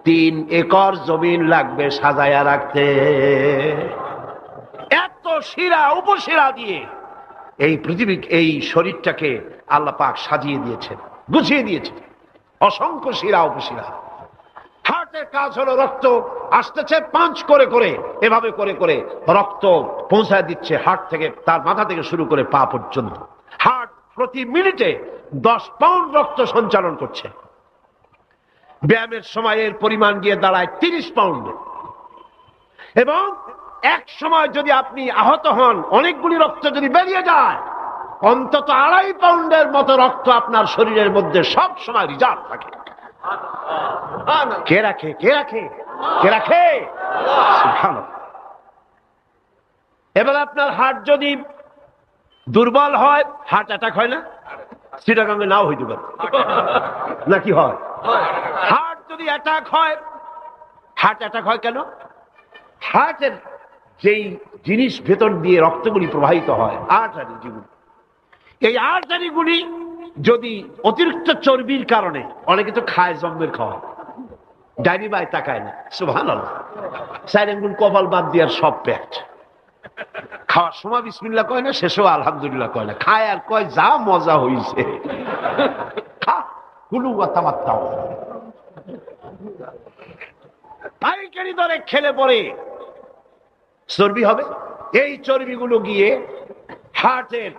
3 একর জমিন লাগবে সাজায়া রাখতে। এত শিরা উপশিরা দিয়ে এই পৃথিবী, এই শরীরটাকে আল্লাহ পাক সাজিয়ে দিয়েছেন, গুছিয়ে দিয়েছেন। অসংখ্য শিরা উপশিরা। হার্টের কাজ হলো রক্ত আসতেছে পাঞ্চ করে করে, এভাবে করে করে রক্ত পৌঁছায় দিচ্ছে হার্ট থেকে, তার মাথা থেকে শুরু করে পা পর্যন্ত। হার্ট প্রতি মিনিটে 10 পাউন্ড রক্ত সঞ্চালন করছে। ব্যায়ামের সময়ের পরিমাণ গিয়ে দাঁড়ায় 30 পাউন্ডে। এবং এক সময় যদি আপনি আহত হন, অনেকগুলি রক্ত যদি বেরিয়ে যায়, অন্তত 2.5 পাউন্ডের মতো রক্ত আপনার শরীরের মধ্যে সব সময় রিজার্ভ থাকে। কে রাখে? কে রাখে? কে রাখে? সুবহানাল্লাহ। এবার আপনার হার্ট যদি দুর্বল হয়, হার্ট অ্যাটাক হয় না? চিটাগাঙ্গে নাও হইতে পারে, নাকি হয়? হার্ট যদি অ্যাটাক হয়, হার্ট অ্যাটাক হয় কেন? হার্টের যেই জিনিস ভেতর দিয়ে রক্তগুলি প্রবাহিত হয়, আর্টারি যেগুলি, এই আর্টারিগুলি যদি অতিরিক্ত চর্বির কারণে, অনেকে তো খায় জম্মের খাওয়া, ডাইনি বাই তাকায় না, সুবহানাল্লাহ, 4 আঙ্গুল কপাল বাদ দিয়ার সব পেট, খাওয়ার সময় বিসমিল্লাহ কয় না, শেষও আলহামদুলিল্লাহ কয় না, খায় আর কয় যা মজা হইছে, খা কুলু ওয়া তামাত্তাউ। পাইকারি দরে খেলে পরে চর্বি হবে। এই চর্বিগুলো গিয়ে হার্টের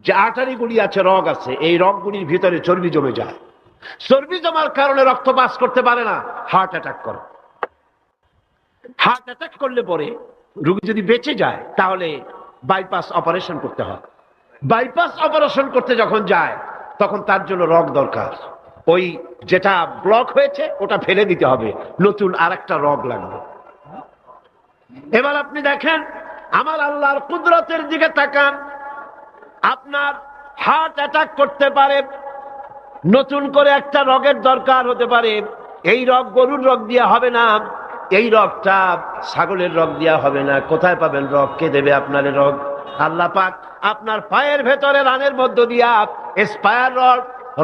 যে আর্টারিগুলি আছে, রগ আছে, এই রগগুলির ভিতরে চর্বি জমে যায়। চর্বি জমার কারণে রক্ত পাস করতে পারে না, হার্ট অ্যাটাক করে। হার্ট অ্যাটাক করলে পরে রোগী যদি বেঁচে যায় তাহলে বাইপাস অপারেশন করতে হয়। বাইপাস অপারেশন করতে যখন যায় তখন তার জন্য রগ দরকার। ওই যেটা ব্লক হয়েছে ওটা ফেলে দিতে হবে, নতুন আরেকটা রগ লাগবে। এবার আপনি দেখেন আমার আল্লাহর কুদরতের দিকে তাকান। আপনার হার্ট অ্যাটাক করতে পারে, নতুন করে একটা রগের দরকার হতে পারে। এই রগ গরুর রগ দিয়া হবে না, এই রগটা ছাগলের রগ দিয়া হবে না। কোথায় পাবেন রগ? কে দেবে আপনার রগ? আল্লাহ পাক আপনার পায়ের ভেতরে রানের মধ্য দিয়া স্পায়ার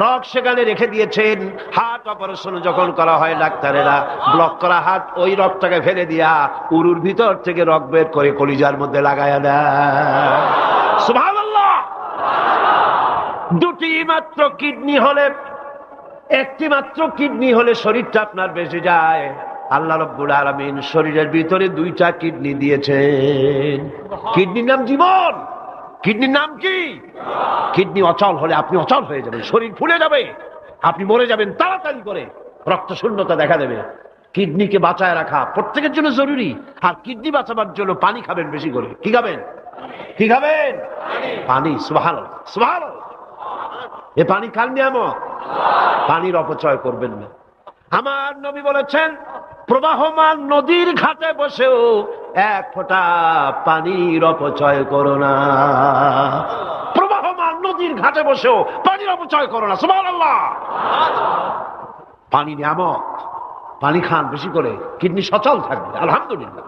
রগ সেখানে রেখে দিয়েছেন। হার্ট অপারেশন যখন করা হয় ডাক্তারেরা ব্লক করা হার্ট, ওই রগটাকে ফেলে দিয়া উরুর ভিতর থেকে রগ বের করে কলিজার মধ্যে লাগায়া দেয়। সুবহানাল্লাহ। 2টি মাত্র কিডনি হলে, 1টি মাত্র কিডনি হলে শরীরটা আপনার বেঁচে যায়। আল্লাহ রাব্বুল আলামিন শরীরের ভিতরে 2টা কিডনি দিয়েছেন। কিডনির নাম জীবন। কিডনির নাম কি? কিডনি অচল হলে আপনি অচল হয়ে যাবেন, শরীর ফুলে যাবে, আপনি মরে যাবেন তাড়াতাড়ি করে, রক্ত শূন্যতা দেখা দেবে। কিডনিকে বাঁচায় রাখা প্রত্যেকের জন্য জরুরি। আর কিডনি বাঁচাবার জন্য পানি খাবেন বেশি করে। কি খাবেন? কি খাবেন? পানি। সুবহানাল্লাহ, সুবহানাল্লাহ। এ পানি কার নিয়ামত, পানির অপচয় করবেন না। আমার নবী বলেছেন প্রবাহমান নদীর ঘাটে বসেও 1 ফোঁটা পানির অপচয় করো না। প্রবাহমান নদীর ঘাটে বসেও পানির অপচয় করো না। সুবহানাল্লাহ। পানি নিয়ামত, পানি খান বেশি করে, কিডনি সচল থাকবে। আলহামদুলিল্লাহ।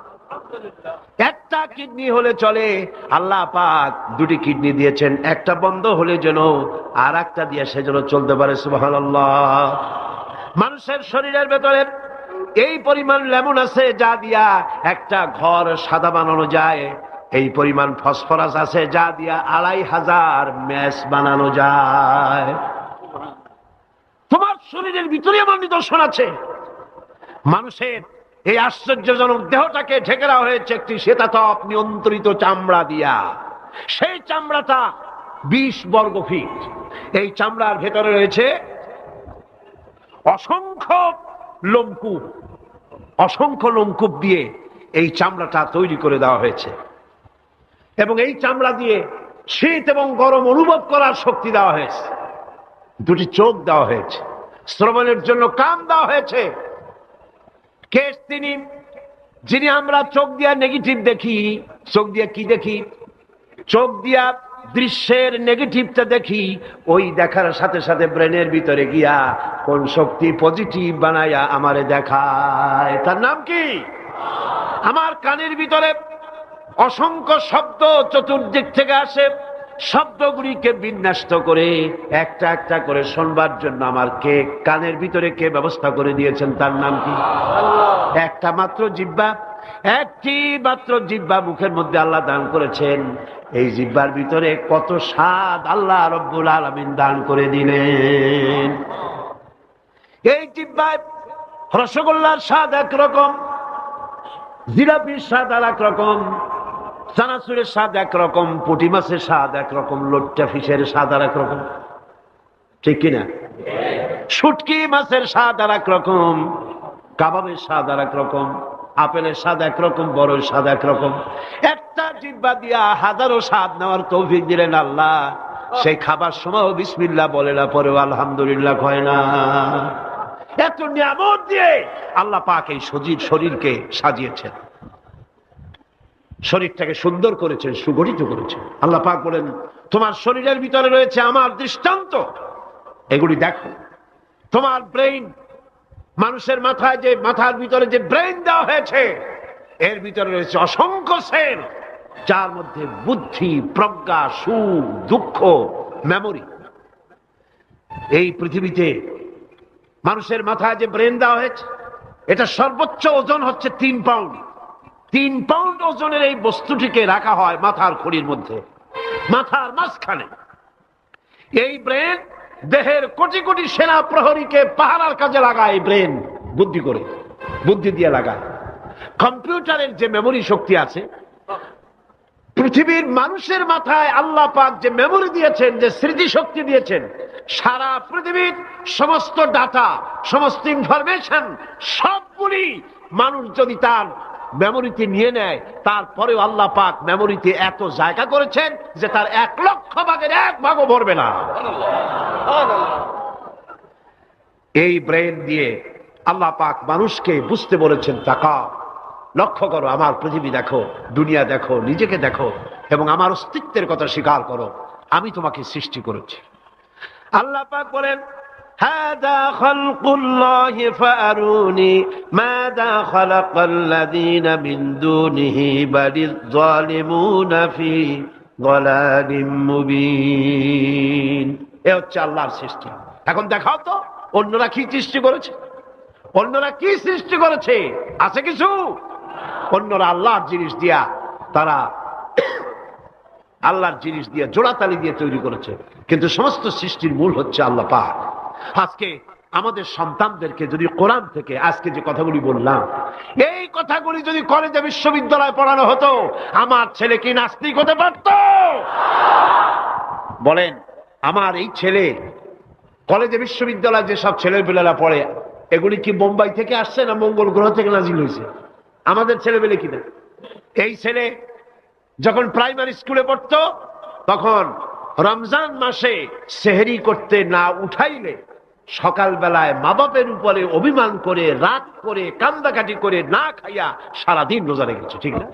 একটা কিডনি হলে চলে, আল্লাহ পাক 2টি কিডনি দিয়েছেন, একটা বন্ধ হলে যেন আর একটা দিয়ে সে যেন চলতে পারে। সুবহানাল্লাহ। মানুষের শরীরের ভেতরে এই পরিমাণ লেমন আছে যা দিয়া একটা ঘর সাদা বানানো যায়, এই পরিমাণ ফসফরাস আছে যা দিয়া 2500 ম্যাচ বানানো যায়। তোমার শরীরের ভিতরে আমার নিদর্শন আছে। মানুষের এই আশ্চর্যজনক দেহটাকে ঢেকে দেওয়া হয়েছে একটি শীতাতপ নিয়ন্ত্রিত চামড়া দিয়া। সেই চামড়াটা 20 বর্গ ফিট। এই চামড়ার ভেতরে রয়েছে অসংখ্য লোমকূপ। অসংখ্য লোমকূপ দিয়ে এই চামড়াটা তৈরি করে দেওয়া হয়েছে এবং এই চামড়া দিয়ে শীত এবং গরম অনুভব করার শক্তি দেওয়া হয়েছে। দুটি চোখ দেওয়া হয়েছে, শ্রবণের জন্য কান দেওয়া হয়েছে। কে তিনি যিনি আমরা চোখ দিয়া নেগেটিভ দেখি? চোখ দিয়া কি দেখি? চোখ দিয়া দৃশ্যের নেগেটিভটা দেখি, ওই দেখার সাথে সাথে ব্রেনের ভিতরে গিয়া কোন শক্তি পজিটিভ বানায়া আমারে দেখায়। তার নাম কি? আমার কানের ভিতরে অসংখ্য শব্দ চতুর্দিক থেকে আসে, শব্দগুলিকে বিন্যস্ত করে একটা একটা করে শুনবার জন্য আমার কে কানের ভিতরে কে ব্যবস্থা করে দিয়েছেন? তার নাম কি? একটা মাত্র জিহ্বা, একটি মাত্র জিহ্বা মুখের মধ্যে আল্লাহ দান করেছেন। এই জিহ্বার ভিতরে কত স্বাদ আল্লাহ রব্বুল আলামিন দান করে দিলেন। এই জিহ্বায় রসগোল্লার স্বাদ একরকম, জিলাপির স্বাদ আর একরকম, চানাচুরের স্বাদ একরকম, পুঁটি মাছের স্বাদ একরকম, লোট্টা ফিশের স্বাদ আর একরকম, ঠিক কিনা? শুটকি মাছের স্বাদ আর একরকম, কাবাবের স্বাদ আর একরকম, আপেলের স্বাদ একরকম, বড়ের স্বাদ একরকম। একটা জিহ্বা দিয়া হাজারো স্বাদ নেওয়ার তৌফিক দিলেন আল্লাহ। সেই খাবার সময় বিসমিল্লাহ বলে না, পরেও আলহামদুলিল্লাহ কয় না। এত নিয়ামত দিয়ে আল্লাহ পাক এই সজীব শরীরকে সাজিয়েছেন, শরীরটাকে সুন্দর করেছেন, সুগঠিত করেছেন। আল্লাহ পাক বলেন তোমার শরীরের ভিতরে রয়েছে আমার দৃষ্টান্ত, এগুলি দেখো। তোমার ব্রেইন, মানুষের মাথায় যে মাথার ভিতরে যে ব্রেইন দেওয়া হয়েছে, এর ভিতরে রয়েছে অসংখ্য সেল, যার মধ্যে বুদ্ধি, প্রজ্ঞা, সুখ, দুঃখ, মেমোরি। এই পৃথিবীতে মানুষের মাথায় যে ব্রেন দেওয়া হয়েছে, এটা সর্বোচ্চ ওজন হচ্ছে 3 পাউন্ড। 3 পাউন্ড ওজনের এই বস্তুটিকে রাখা হয় মাথার খুঁড়ির মধ্যে, মাথার মাঝখানে। এই ব্রেন দেহের কোটি কোটি সেনা প্রহরীকে পাহারার কাজে লাগায়। এই ব্রেন বুদ্ধি করে, বুদ্ধি দিয়ে লাগায়। কম্পিউটারের যে মেমোরি শক্তি আছে, পৃথিবীর মানুষের মাথায় আল্লাহ পাক যে মেমোরি দিয়েছেন, যে স্মৃতি শক্তি দিয়েছেন, সারা পৃথিবীর সমস্ত ডাটা, সমস্ত ইনফরমেশন সবগুলি মানুষ যদি তার মেমোরিতে নিয়ে নেয়, তারপরেও আল্লাহ পাক মেমোরিতে এত জায়গা করেছেন যে তার 1,00,000 ভাগের 1 ভাগও ভরবে না। এই ব্রেন দিয়ে আল্লাহ পাক মানুষকে বুঝতে বলেছেন, তাকাও, লক্ষ্য করো, আমার পৃথিবী দেখো, দুনিয়া দেখো, নিজেকে দেখো এবং আমার অস্তিত্বের কথা স্বীকার করো। আমি তোমাকে সৃষ্টি করেছি। আল্লাহ পাক বলেন হাদা খালকুল্লাহি ফাআরুনি মাযা খালাকাল্লাযীনা মিন দুনিহি বালিয যালিমুনা ফি যালালিম মুবিন। এ হচ্ছে আল্লাহর সৃষ্টি। এখন দেখাও তো অন্যরা কি সৃষ্টি করেছে, অন্যরা কি সৃষ্টি করেছে? আছে কিছু? অন্যরা আল্লাহর জিনিস দিয়া, তারা আল্লাহর জিনিস দিয়ে জোড়াতালি দিয়ে তৈরি করেছে, কিন্তু সমস্ত সৃষ্টির মূল হচ্ছে আল্লাহ পাক। আজকে আমাদের সন্তানদেরকে যদি কোরআন থেকে আজকে যে কথাগুলি বললাম, এই কথাগুলি যদি কলেজে বিশ্ববিদ্যালয়ে পড়ানো হতো, আমার ছেলে কি নাস্তিক হতে পারত? বলেন, আমার এই ছেলে কলেজে বিশ্ববিদ্যালয়ে যেসব ছেলেপেলেরা পড়ে, এগুলি কি বোম্বাই থেকে আসছে না মঙ্গল গ্রহ থেকে নাজিল হয়েছে? আমাদের ছেলেপেলে কিনা? এই ছেলে যখন প্রাইমারি স্কুলে পড়তো, তখন রমজান মাসে সেহরি করতে না উঠাইলে সকালবেলায় মা বাপের উপরে অভিমান করে, রাগ করে, কান্দাকাটি করে না খাইয়া সারাদিন রোজা রেখেছে, ঠিক না?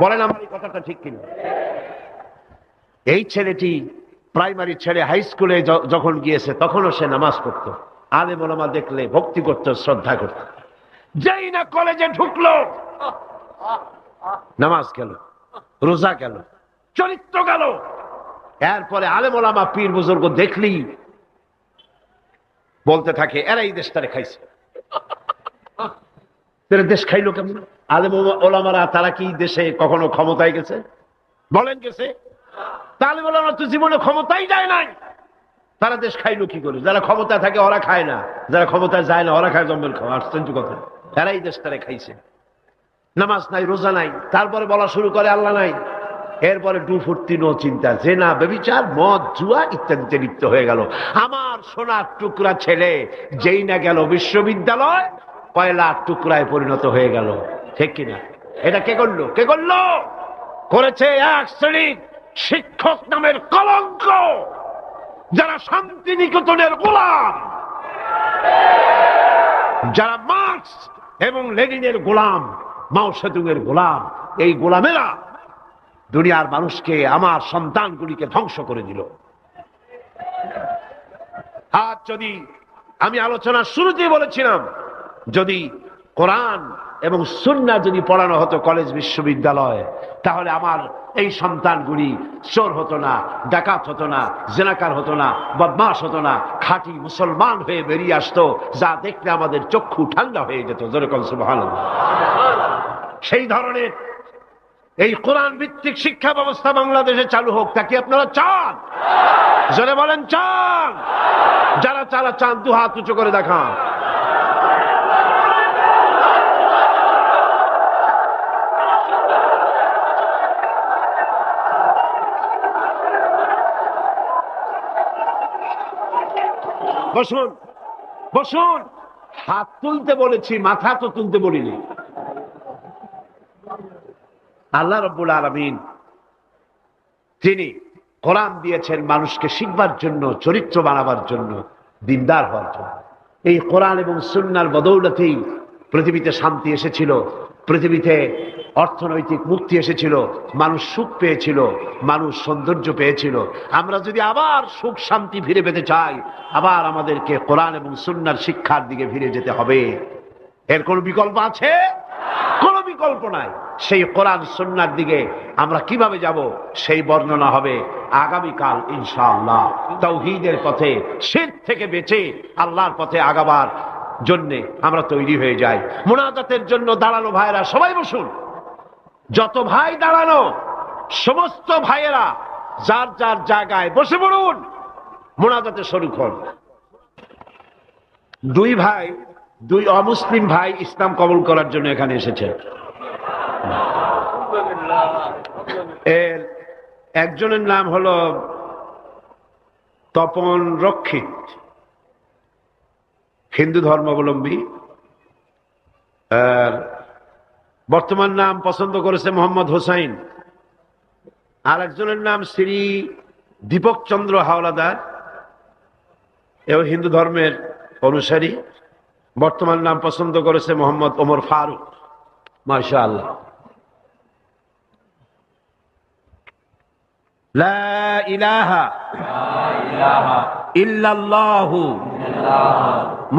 বলেন আমার এই কথাটা ঠিক কিনা? এই ছেলেটি প্রাইমারি ছেড়ে হাই স্কুলে যখন গিয়েছে, তখনও সে নামাজ পড়তো, আলেম ওলামা দেখলে ভক্তি করত, শ্রদ্ধা করত। যেই না কলেজে ঢুকলো, নামাজ গেল, রোজা গেল, চরিত্র গেল। এরপরে আলেম ওলামা পীর বুজুর্গ দেখলি বলতে থাকে, এরা এই দেশটারে খাইছে, তারা দেশ খাইলো কেমন? আলেম ওলামারা তারা কি দেশে কখনো ক্ষমতায় গেছে? বলেন গেছে? আলেম ওলামা তো জীবনে ক্ষমতাই যায় নাই, তারা দেশ খাইলো কি করে? যারা ক্ষমতায় থাকে ওরা খায় না, যারা ক্ষমতায় যায় না ওরা খায় জম্মের খাওয়া। আশ্চর্য কথা, তারাই দেশ তারা খাইছে। নামাজ নাই, রোজা নাই, তারপরে বলা শুরু করে আল্লাহ নাই। এরপরে ডুফুর্তি, নো চিন্তা, জেনা, ব্যভিচার, মদ, জুয়া ইত্যাদিতে লিপ্ত হয়ে গেল। আমার সোনার টুকরা ছেলে যেই না গেল বিশ্ববিদ্যালয়, কয়লার টুকরায় পরিণত হয়ে গেল। ঠিক কিনা? এটা কে করলো? কে করলো? করেছে এক শ্রেণীর শিক্ষক নামের কলঙ্ক, যারা শান্তিনিকেতনের গোলাম, যারা মার্কস এবং লেনিনের গোলাম, মাও সেতুংয়ের গোলাম। এই গোলামেরা দুনিয়ার মানুষকে, আমার সন্তানগুলিকে ধ্বংস করে দিল। আজ যদি আমি আলোচনার শুরুতেই বলেছিলাম, যদি কোরআন এবং সুন্নাহ যদি পড়ানো হতো কলেজ বিশ্ববিদ্যালয়ে, তাহলে আমার এই সন্তানগুলি চোর হতো না, ডাকাত হতো না, জেনাকার হতো না, বদমাশ হতো না, খাঁটি মুসলমান হয়ে বেরিয়ে আসতো, যা দেখলে আমাদের চক্ষু ঠান্ডা হয়ে যেত। যেরকম সুবহানাল্লাহ। সেই ধরনের এই কোরআন ভিত্তিক শিক্ষা ব্যবস্থা বাংলাদেশে চালু হোক, তা কি আপনারা চান? জোরে বলেন চান? যারা চান দু হাত উঁচু করে দেখান। বসুন, বসুন। হাত তুলতে বলেছি, মাথা তো তুলতে বলিনি। আল্লাহ রাব্বুল আলামিন তিনি কোরআন দিয়েছেন মানুষকে শিখবার জন্য, চরিত্র বানাবার জন্য, দিনদার হওয়ার জন্য। এই কোরআন এবং সুন্নাহর বদৌলতেই পৃথিবীতে শান্তি এসেছিল, পৃথিবীতে অর্থনৈতিক মুক্তি এসেছিল, মানুষ সুখ পেয়েছিল, মানুষ সৌন্দর্য পেয়েছিল। আমরা যদি আবার সুখ শান্তি ফিরে পেতে চাই, আবার আমাদেরকে কোরআন এবং সুন্নাহর শিক্ষার দিকে ফিরে যেতে হবে। এর কোনো বিকল্প আছে? কোনো বিকল্প নাই। সেই কোরআন সুন্নাহর দিকে আমরা কিভাবে যাব, সেই বর্ণনা হবে আগামীকাল ইনশাআল্লাহ। তাওহীদের পথে, শিরক থেকে বেঁচে আল্লাহর পথে আগাবার জন্যে আমরা তৈরি হয়ে যাই। মুনাজাতের জন্য দাঁড়ানো ভাইয়েরা সবাই বসুন। যত ভাই দাঁড়ানো, সমস্ত ভাইয়েরা যার যার জায়গায় বসে পড়ুন, মুনাজাতে শরীক হন। দুই ভাই, দুই অমুসলিম ভাই ইসলাম কবুল করার জন্য এখানে এসেছে। এর একজনের নাম হলো তপন রক্ষিত, হিন্দু ধর্মাবলম্বী। আর বর্তমান নাম পছন্দ করেছে মোহাম্মদ হোসাইন। আর একজনের নাম শ্রী দীপক চন্দ্র হাওলাদার, এবং হিন্দু ধর্মের অনুসারী। বর্তমান নাম পছন্দ করেছে মোহাম্মদ ওমর ফারুক। মাশাআল্লাহ। লা ইলাহা ইল্লাল্লাহু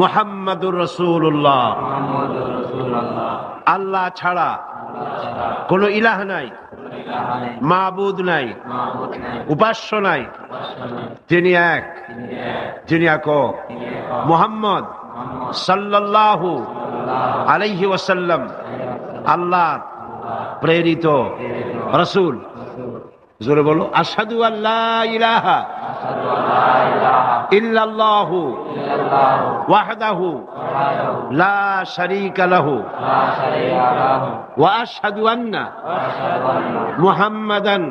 মুহাম্মাদুর রাসূলুল্লাহ। আল্লাহ ছাড়া কোনো ইলাহ নাই, মাবুদ নাই, উপাস্য নাই। তিনি এক, যিনি একক। মুহাম্মদ সাল্লাল্লাহু আলাইহি ওয়াসাল্লাম আল্লাহর প্রেরিত রাসূল। জোরে বলো, আশহাদু আল্লা ইলাহা ইল্লাল্লাহু ওয়াহদাহু লা শারীকা লাহু ওয়া আশহাদু আন্না মুহাম্মাদান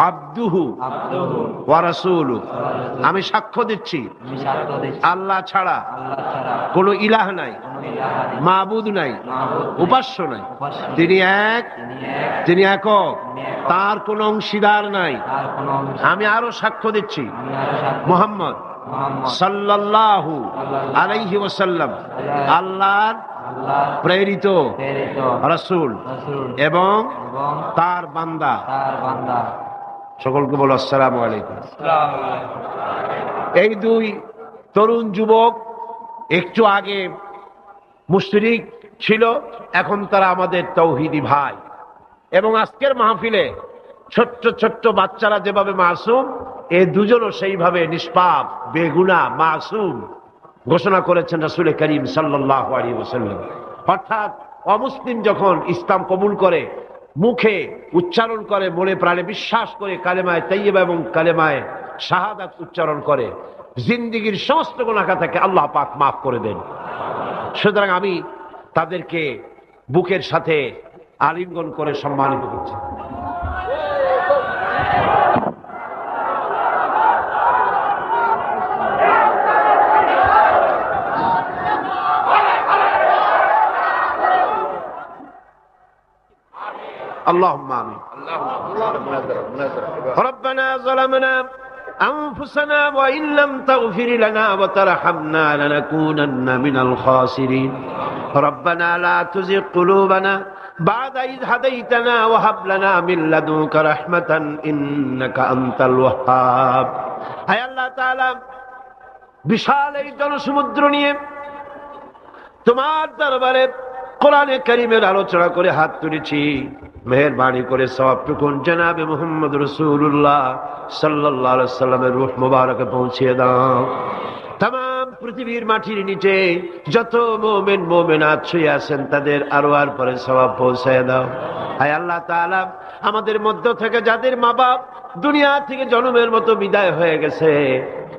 আবদুহু ওয়া রাসূলুহু। আমি সাক্ষ্য দিচ্ছি আল্লাহ ছাড়া কোনো ইলাহ নাই, মাবুদ নাই, উপাস্য নাই। তিনি এক, তিনি একক, তার কোনো অংশীদার নাই। আমি আরো সাক্ষ্য দিচ্ছি মুহাম্মদ সাল্লাল্লাহু আলাইহি ওয়াসাল্লাম আল্লাহর প্রেরিত রাসূল এবং তার বান্দা। সকলকে বলো আসসালামু আলাইকুম। এই দুই তরুণ যুবক একটু আগে মুশরিক ছিল, এখন তারা আমাদের তাওহীদি ভাই। এবং আজকের মাহফিলে ছোট্ট ছোট্ট বাচ্চারা যেভাবে মাসুম, এই দুজনও সেইভাবে নিষ্পাপ, বেগুনাহ, মাসুম ঘোষণা করেছেন রাসূল করিম সাল্লাল্লাহু আলাইহি ওয়াসাল্লাম। অর্থাৎ অমুসলিম যখন ইসলাম কবুল করে, মুখে উচ্চারণ করে, মনে প্রাণে বিশ্বাস করে, কালেমায়ে তাইয়্যিবা এবং কালেমায়ে শাহাদাত উচ্চারণ করে, জিন্দেগীর সমস্ত গুনাহ থেকে আল্লাহ পাক মাফ করে দেন। সুতরাং আমি তাদেরকে বুকের সাথে আলিঙ্গন করে সম্মানিত করছি। اللهم آمين. ربنا ظلمنا أنفسنا وإن لم تغفر لنا وترحمنا لنكونن من الخاسرين ربنا لا تزغ قلوبنا بعد إذ هديتنا وهب لنا من لدنك رحمة إنك أنت الوهاب. হে আল্লাহ তাআলা, বিশাল এই জনসমুদ্র নিয়ে তোমার দরবারে কোরআনে কারীমের আলোচনা করে হাত তুলেছি। মেহেরবানি করে সওয়াবটুকু জনাবে মুহাম্মদ রাসূলুল্লাহ সাল্লাল্লাহু আলাইহি ওয়াসাল্লামের রূহ মুবারকে পৌঁছিয়ে দাও। तमाम পৃথিবীর মাটির নিচে যত মুমিন মুমিনাত শুয়ে আছেন তাদের আরওয়ার পরে সওয়াব পৌঁছায় দাও। হে আল্লাহ তাআলা, আমাদের মধ্য থেকে যাদের মা বাপ দুনিয়া থেকে জন্মের মতো বিদায় হয়ে গেছে,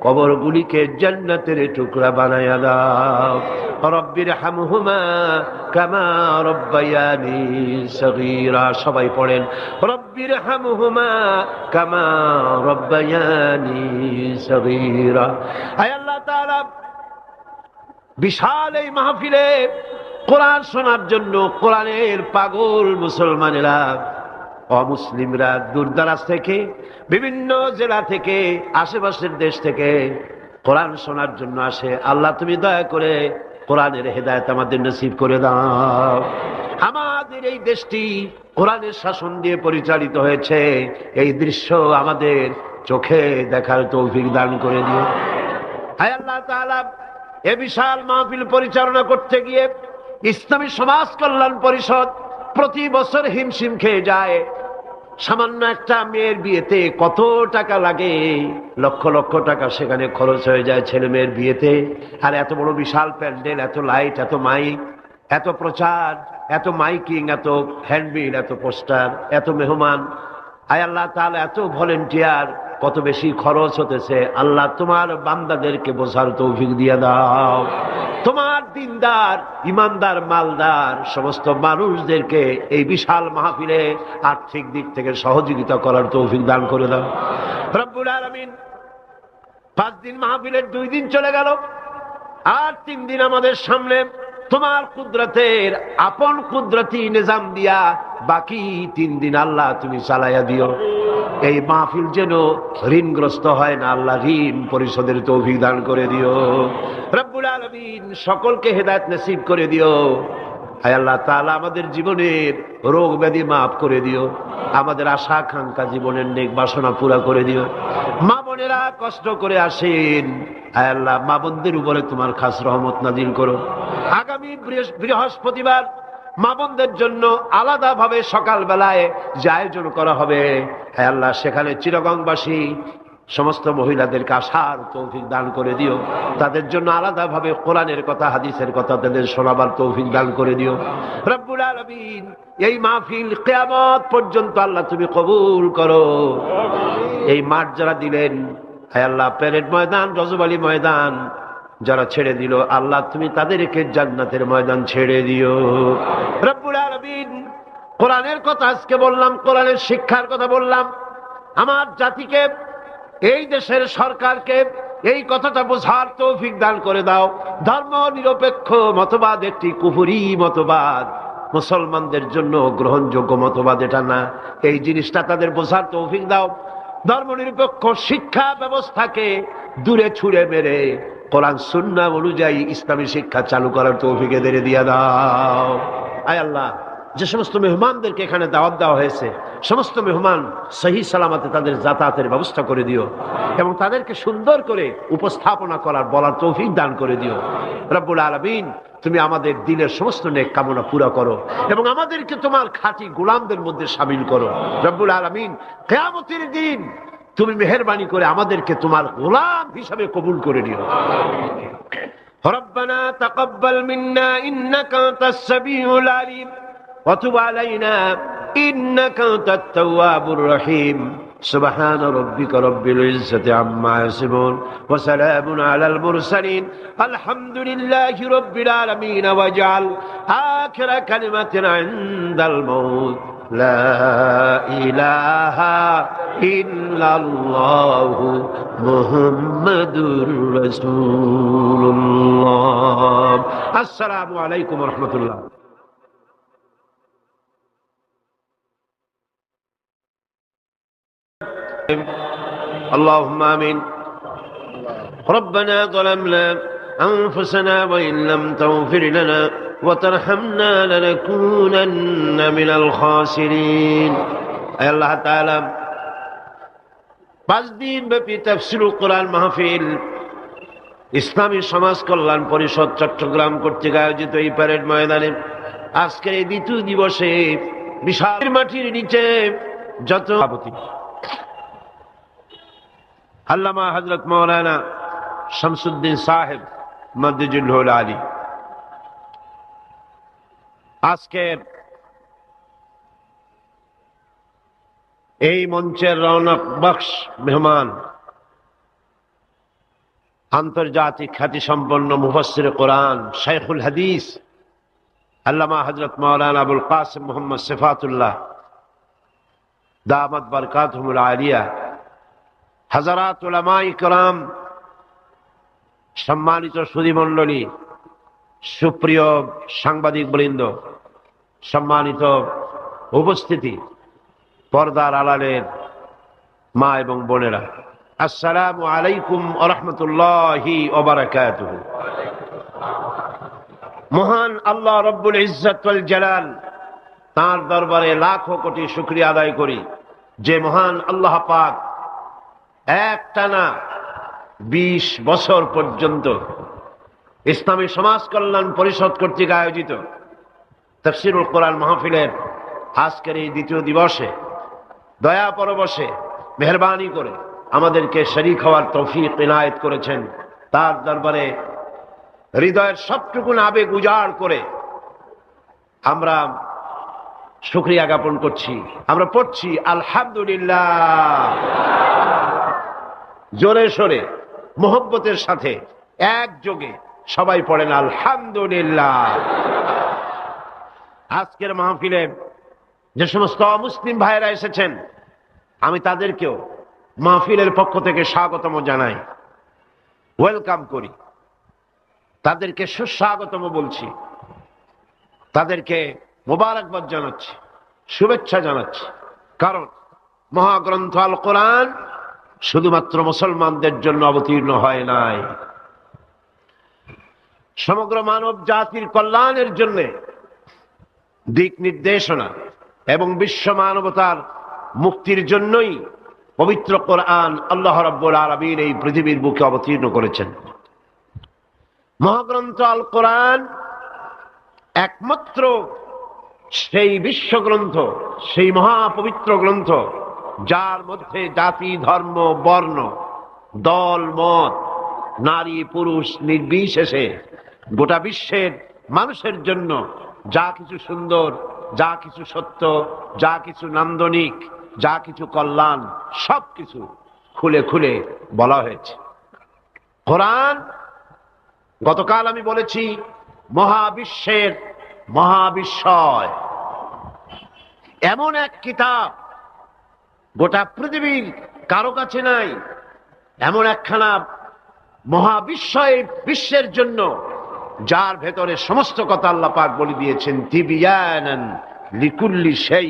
কবরগুলিকে জান্নাতের টুকরা বানায়া দাও। রব্বির হামহুমা কামা রব্বায়ানি সগীরা। সবাই পড়েন, রব্বির হামহুমা কামা রব্বায়ানি সগীরা। হে আল্লাহ তাআলা, বিশাল এই মাহফিলে কোরআন শোনার জন্য কোরআনের পাগল মুসলমানেরা, অমুসলিমরা দূরদরাজ থেকে, বিভিন্ন জেলা থেকে, আশেপাশের দেশ থেকে কোরআন শোনার জন্য আসে। আল্লাহ তুমি দয়া করে কোরআনের হেদায়েত আমাদের নসিব করে দাও। আমাদের এই দেশটি কোরআনের শাসন দিয়ে পরিচালিত হয়েছে, এই দৃশ্য আমাদের চোখে দেখার তৌফিক দান করে দিও। হে আল্লাহ তাআলা, এ বিশাল মাহফিল পরিচালনা করতে গিয়ে ইসলামী সমাজ কল্যাণ পরিষদ প্রতি বছর হিমশিম খেয়ে যায়। সামান্য একটা মেয়ের বিয়েতে কত টাকা লাগে, লক্ষ লক্ষ টাকা সেখানে খরচ হয়ে যায় ছেলে মেয়ের বিয়েতে। আর এত বড় বিশাল প্যান্ডেল, এত লাইট, এত মাইক, এত প্রচার, এত মাইকিং, এত হ্যান্ডবিল, এত পোস্টার, এত মেহমান। আয় আল্লাহ তাআলা, এত ভলেন্টিয়ার, কত বেশি খরচ হতেছে। আল্লাহ তোমার বান্দাদেরকে বোঝার তৌফিক দিয়ে দাও। তোমার দিনদার, ইমানদার, মালদার সমস্ত মানুষদেরকে এই বিশাল মাহফিলে আর্থিক দিক থেকে সহযোগিতা করার তৌফিক দান করে দাও রব্বুল আলামিন। 5 দিন মাহফিলের 2 দিন চলে গেল, আর 3 দিন আমাদের সামনে তোমার কুদরতের আপন কুদরতি নিজাম দিয়া বাকি 3 দিন আল্লাহ তুমি চালাইয়া দিও। এই মাহফিল যেন ঋণগ্রস্ত হয় না, আল্লাহ ঋণ পরিশোধের তৌফিক দান করে দিও রব্বুল আলামিন। সকলকে হেদায়েত নসিব করে দিও। হে আল্লাহ তাআলা, আমাদের জীবনের রোগ ব্যাধি মাফ করে দিও, আমাদের আশা আকাঙ্ক্ষা জীবনের নেক বাসনা পুরা করে দিও। মা বোনেরা কষ্ট করে আসেন, হে আল্লাহ মা বোনদের উপরে তোমার খাস রহমত নাজিল করো। আগামী বৃহস্পতিবার মা বোনদের জন্য আলাদা ভাবে সকাল বেলায় যে আয়োজন করা হবে, হে আল্লাহ সেখানে চিরগংবাসী সমস্ত মহিলাদেরকে আসার তৌফিক দান করে দিও। তাদের জন্য আলাদা ভাবে কোরআনের কথা, হাদিসের কথা তাদের শোনাবার তৌফিক দান করে দিও রব্বুল আলামিন। এই মাহফিল কিয়ামত পর্যন্ত আল্লাহ তুমি কবুল করো। এই মাঠ যারা দিলেন, হে আল্লাহ প্যারেড ময়দান, রজব আলী ময়দান যারা ছেড়ে দিল, আল্লাহ তুমি তাদেরকে জান্নাতের ময়দান ছেড়ে দিও রব্বুল আলামিন। কোরআনের কথা আজকে বললাম, কোরআনের শিক্ষার কথা বললাম। আমার জাতিকে, এই দেশের সরকারকে এই কথাটা বোঝার তৌফিক দান করে দাও। ধর্ম নিরপেক্ষ মতবাদ একটি কুফরি মতবাদ, মুসলমানদের জন্য গ্রহণযোগ্য মতবাদ এটা না। এই জিনিসটা তাদের বোঝার তৌফিক দাও। ধর্ম নিরপেক্ষ শিক্ষা ব্যবস্থাকে দূরে ছুঁড়ে মেরে কোরআন সুন্নাহ অনুযায়ী ইসলামী শিক্ষা চালু করার তৌফিক এদের দিয়ে দাও। আয় আল্লাহ, যে সমস্ত মেহমানদেরকে এখানে দাওয়াত দেওয়া হয়েছে, সমস্ত মেহমান সহি সালামতে তাদের যাতায়াতের ব্যবস্থা করে দিও এবং তাদেরকে সুন্দর করে উপস্থাপনা করার, বলার তৌফিক দান করে দিও রব্বুল আলামিন। তুমি আমাদের দিনের সমস্ত নেক কামনা পুরা করো এবং আমাদেরকে তোমার খাঁটি গোলামদের মধ্যে শামিল করো রব্বুল আলামিন। কিয়ামতের দিন তুমি মেহেরবানি করে আমাদেরকে তোমার গোলাম হিসাবে কবুল করে নিও। ربنا تقبل منا إنك أنت السميع العليم وتب علينا إنك أنت التواب الرحيم سبحان ربك رب العزة عما يصفون وسلام على المرسلين الحمد لله رب العالمين واجعل آخر كلمة عند الموت لا إله إلا الله محمد رسول الله السلام عليكم ورحمة الله اللهم آمين ربنا ظلمنا أنفسنا وإن لم تغفر لنا وترحمنا لنكونن من الخاسرين أي الله تعالى 5 দিন ব্যাপী তাফসীরুল কোরআন মাহফিল ইসলামী সমাজ কল্যাণ পরিষদ চট্টগ্রাম কর্তৃক আয়োজিত এই প্যারেড ময়দানে আজকের এই দ্বিতীয় দিবসে বিশাল মাটির নিচে যত আল্লামা হযরত মাওলানা শামসুদ্দিন সাহেব মাদ্দুজুল আলী আজকের এই মঞ্চের রৌনক বখশ মেহমান আন্তর্জাতিক খ্যাতি সম্পন্ন মুফাসসির কোরআন শাইখুল হাদিস আল্লামা হযরত মাওলানা আবুল কাসিম মুহাম্মদ সিফাতুল্লাহ দামাত বারকাতুহুল আলিয়া হাজারাত উলামায়ে কেরাম সম্মানিত সুধীমণ্ডলী সুপ্রিয় সাংবাদিক বৃন্দ সম্মানিত উপস্থিতি পর্দার আড়ালের মা এবং বোনেরা আসসালামু আলাইকুম ওয়া রাহমাতুল্লাহি ওয়া বারাকাতুহু মহান আল্লাহ রব্বুল ইজ্জত ওয়াল জালাল তার দরবারে লাখো কোটি শুকরিয়া আদায় করি যে মহান আল্লাহ পাক একটানা 20 বছর পর্যন্ত ইসলামী সমাজ কল্যাণ পরিষদ কর্তৃক আয়োজিত তাফসীরুল কোরআন মাহফিলের আজকের এই দ্বিতীয় দিবসে দয়া পরবশে মেহেরবানি করে আমাদেরকে শরীক হওয়ার তৌফিক ইনায়েত করেছেন তার দরবারে হৃদয়ের সবটুকু আবেগ উজাড় করে আমরা শুকরিয়া জ্ঞাপন করছি আমরা পড়ছি আলহামদুলিল্লাহ জোরে সোরে মোহব্বতের সাথে একযোগে সবাই পড়েন আলহামদুলিল্লাহ আজকের মাহফিলে যে সমস্ত মুসলিম ভাইরা এসেছেন আমি তাদেরকেও মাহফিলের পক্ষ থেকে স্বাগতম জানাই ওয়েলকাম করি তাদেরকে সুস্বাগতম বলছি তাদেরকে মোবারকবাদ জানাচ্ছি শুভেচ্ছা জানাচ্ছি কারণ মহাগ্রন্থ আল কোরআন শুধুমাত্র মুসলমানদের জন্য অবতীর্ণ হয় নাই সমগ্র মানব জাতির কল্যাণের জন্য দিক নির্দেশনা এবং বিশ্ব মানবতার মুক্তির জন্যই পবিত্র কোরআন আল্লাহ রাব্বুল আলামিন এই পৃথিবীর বুকে অবতীর্ণ করেছেন মহাগ্রন্থ আল কোরআন একমাত্র সেই বিশ্বগ্রন্থ সেই মহাপবিত্র গ্রন্থ যার মধ্যে জাতি ধর্ম বর্ণ দল মত নারী পুরুষ নির্বিশেষে গোটা বিশ্বের মানুষের জন্য যা কিছু সুন্দর যা কিছু সত্য যা কিছু নান্দনিক যা কিছু কল্যাণ সবকিছু খুলে খুলে বলা হয়েছে কোরআন গতকাল আমি বলেছি মহাবিশ্বের মহাবিস্ময় এমন এক কিতাব গোটা পৃথিবীর কারো কাছে নাই এমন একখানা মহাবিস্ময় বিশ্বের জন্য যার ভেতরে সমস্ত কথা আল্লাহ পাক বলে দিয়েছেন তিবিয়ানান লিকুল্লি শাই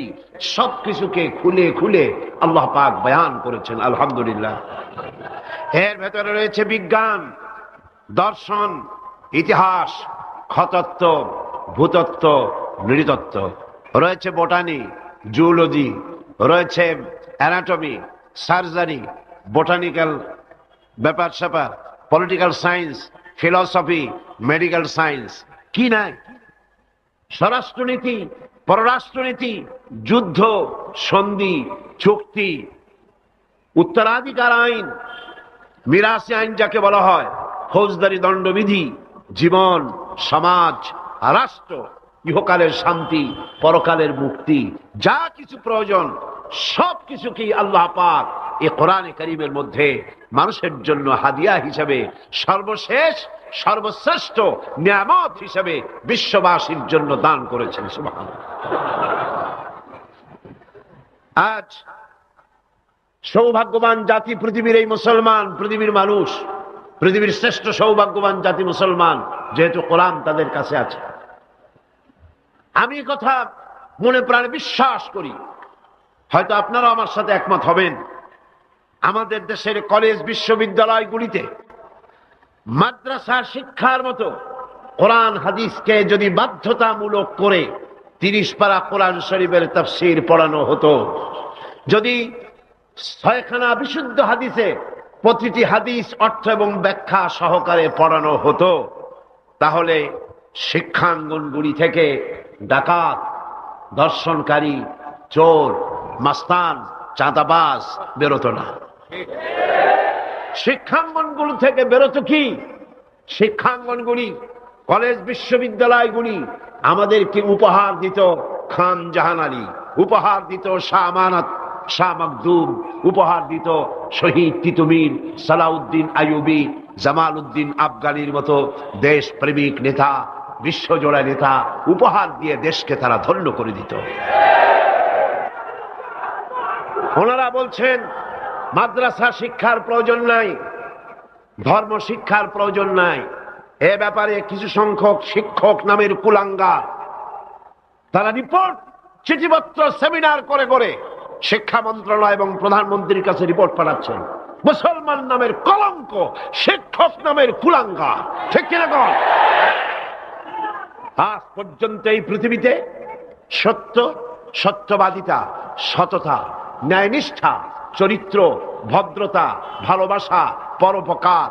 সবকিছুকে খুলে খুলে আল্লাহ পাক বয়ান করেছেন আলহামদুলিল্লাহ এর ভেতরে রয়েছে বিজ্ঞান দর্শন ইতিহাস খতত্ব ভূতত্ত্ব নৃতত্ত্ব রয়েছে বোটানি জুলজি রয়েছে অ্যানাটমি সার্জারি বোটানিক্যাল ব্যাপার স্যাপার political science philosophy medical science কি নাই স্বরাষ্ট্রনীতি পররাষ্ট্রনীতি যুদ্ধ সন্ধি চুক্তি উত্তরাধিকার আইন মিরাসি আইন যাকে বলা হয় ফৌজদারি দণ্ডবিধি জীবন, সমাজ, রাষ্ট্র, ইহকালের শান্তি, পরকালের মুক্তি, যা কিছু প্রয়োজন সব কিছুকেই আল্লাহ পাক এই কোরআনে কারীমের মধ্যে মানুষের জন্য হাদিয়া হিসেবে সর্বশেষ সর্বশ্রেষ্ঠ নিয়ামত হিসেবে বিশ্ববাসীর জন্য দান করেছেন। সুবহানাল্লাহ। আজ সৌভাগ্যবান জাতি পৃথিবীর এই মুসলমান, পৃথিবীর মানুষ, পৃথিবীর শ্রেষ্ঠ সৌভাগ্যবান জাতি মুসলমান, যেহেতু কোরআন তাদের কাছে আছে। আমি কথা মনে প্রাণে বিশ্বাস করি, হয়তো আপনারা আমার সাথে একমত হবেন, আমাদের দেশের কলেজ বিশ্ববিদ্যালয়গুলিতে মাদ্রাসা শিক্ষার মতো কোরআন হাদিসকে যদি বাধ্যতামূলক করে 30 পারা কোরআন শরীফের তাফসীর পড়ানো হতো, যদি 6খানা বিশুদ্ধ হাদিসে প্রতিটি হাদিস অর্থ এবং ব্যাখ্যা সহকারে পড়ানো হতো, তাহলে শিক্ষাঙ্গনগুলি থেকে ডাকাত, দর্শনকারী, চোর, মাস্তান, চাঁদাবাজ বেরোতো না। শিক্ষাঙ্গনগুলি থেকে বেরোতো কি? শিক্ষাঙ্গনগুলি, কলেজ বিশ্ববিদ্যালয়গুলি আমাদেরকে উপহার দিত খান জাহান আলী, উপহার দিত শাহ আমানত, শাহ মখদুম, উপহার দিত শহীদ তিতুমির, সালাউদ্দিন আইয়ুবী, জামাল উদ্দিন আফগানির মতো দেশপ্রেমিক নেতা, বিশ্বজোড়া নেতা, উপহার দিয়ে দেশকে তারা ধন্য করে দিত। ওনারা বলছেন মাদ্রাসা শিক্ষার প্রয়োজন নাই, ধর্ম শিক্ষার প্রয়োজন নাই। এ ব্যাপারে কিছু সংখ্যক শিক্ষক নামের কুলাঙ্গার তারা রিপোর্ট, চিঠিপত্র, সেমিনার করে করে শিক্ষা মন্ত্রণালয় এবং প্রধানমন্ত্রীর কাছে রিপোর্ট পাঠাচ্ছেন। মুসলমান নামের কলঙ্ক, শিক্ষক নামের কুলাঙ্গার, ঠিক কিনা কন? আজ পর্যন্ত এই পৃথিবীতে সত্য, সত্যবাদিতা, সততা, ন্যায়নিষ্ঠা, চরিত্র, ভদ্রতা, ভালোবাসা, পরোপকার,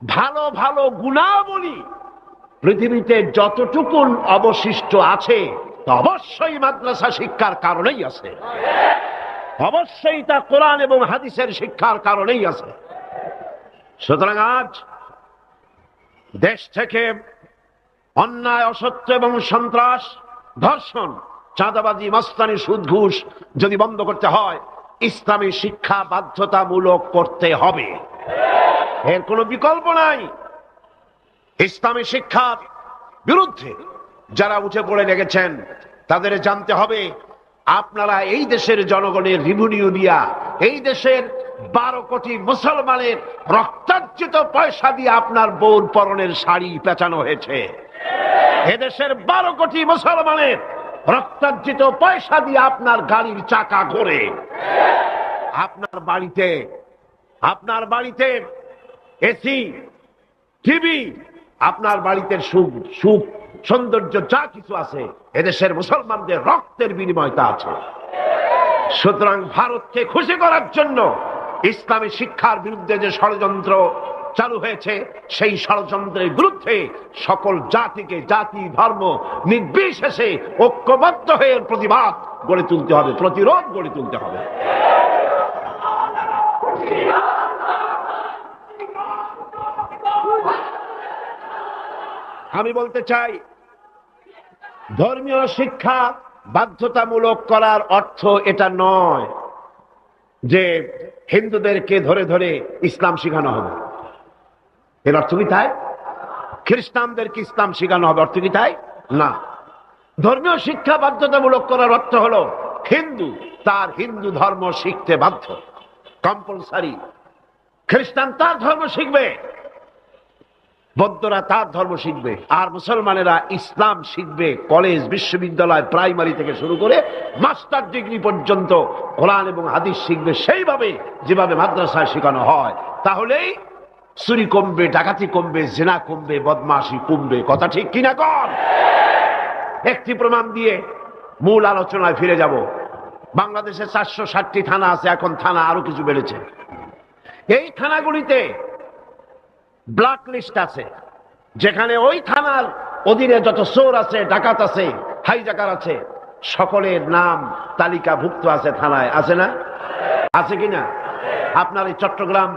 ভালো ভালো গুণাবলী পৃথিবীতে যতটুকুন অবশিষ্ট আছে তা অবশ্যই মাদ্রাসা শিক্ষার কারণেই আছে, অবশ্যই তা কোরআন এবং হাদিসের শিক্ষার কারণেই আছে। সুতরাং আজ দেশ থেকে অন্যায়, অসত্য এবং সন্ত্রাস, ধর্ষণ, চাঁদাবাজি, মাস্তানি, সুদ, ঘুষ যদি বন্ধ করতে হয়, ইসলামী শিক্ষা বাধ্যতামূলক করতে হবে, এর কোনো বিকল্প নাই। ইসলামী শিক্ষার বিরুদ্ধে যারা উঠে পড়ে লেগেছেন তাদের জানতে হবে, আপনারা এই দেশের জনগণের রিভিনিউ দিয়া, এই দেশের 12 কোটি মুসলমানের রক্তার্জিত পয়সা দিয়ে আপনার বউর পরনের শাড়ি পেঁচানো হয়েছে। এদেশের 12 কোটি মুসলমানের রক্তার্জিত পয়সা দিয়ে আপনার গাড়ির চাকা ঘোরে। আপনার বাড়িতে এসি, টিভি, আপনার বাড়িতে সুখ সৌন্দর্য যা কিছু আছে এদেশের মুসলমানদের রক্তের বিনিময়তা আছে। সুতরাং ভারতকে খুশি করার জন্য ইসলামী শিক্ষার বিরুদ্ধে যে ষড়যন্ত্র চালু হয়েছে, সেই ষড়যন্ত্রের বিরুদ্ধে সকল জাতিকে, জাতি ধর্ম নির্বিশেষে ঐক্যবদ্ধ হয়ে প্রতিবাদ গড়ে তুলতে হবে, প্রতিরোধ গড়ে তুলতে হবে। আমি বলতে চাই, ধর্মীয় শিক্ষা বাধ্যতামূলক করার অর্থ এটা নয় যে হিন্দুদেরকে ধরে ধরে ইসলাম শেখানো হবে, এর অর্থ কি তাই? খ্রিস্টানদেরকে ইসলাম শেখানো হবে, অর্থ কি তাই? না। ধর্মীয় শিক্ষা বাধ্যতামূলক করার অর্থ হলো হিন্দু তার হিন্দু ধর্ম শিখতে বাধ্য, কম্পালসারি। খ্রিস্টান তার ধর্ম শিখবে, বৌদ্ধরা তার ধর্ম শিখবে, আর মুসলমানেরা ইসলাম শিখবে। কলেজ, বিশ্ববিদ্যালয়, প্রাইমারি থেকে শুরু করে মাস্টার ডিগ্রি পর্যন্ত কোরআন এবং হাদিস শিখবে সেইভাবে যেভাবে মাদ্রাসায় শেখানো হয়। তাহলেই চুরি কমবে, ডাকাতি কমবে, জিনা কমবে, বদমাশি কমবে। কথা ঠিক কিনা কর? একটি প্রমাণ দিয়ে মূল আলোচনায় ফিরে যাব। বাংলাদেশে 460টি থানা আছে, এখন থানা আরো কিছু বেড়েছে। এই থানাগুলিতে ব্ল্যাক লিস্ট আছে, যেখানে ওই থানার অধীনে যত চোর আছে, ডাকাত আছে, হাইজাকার আছে, সকলের নাম তালিকাভুক্ত আছে থানায়, আছে না? আছে কিনা? আপনার এই চট্টগ্রাম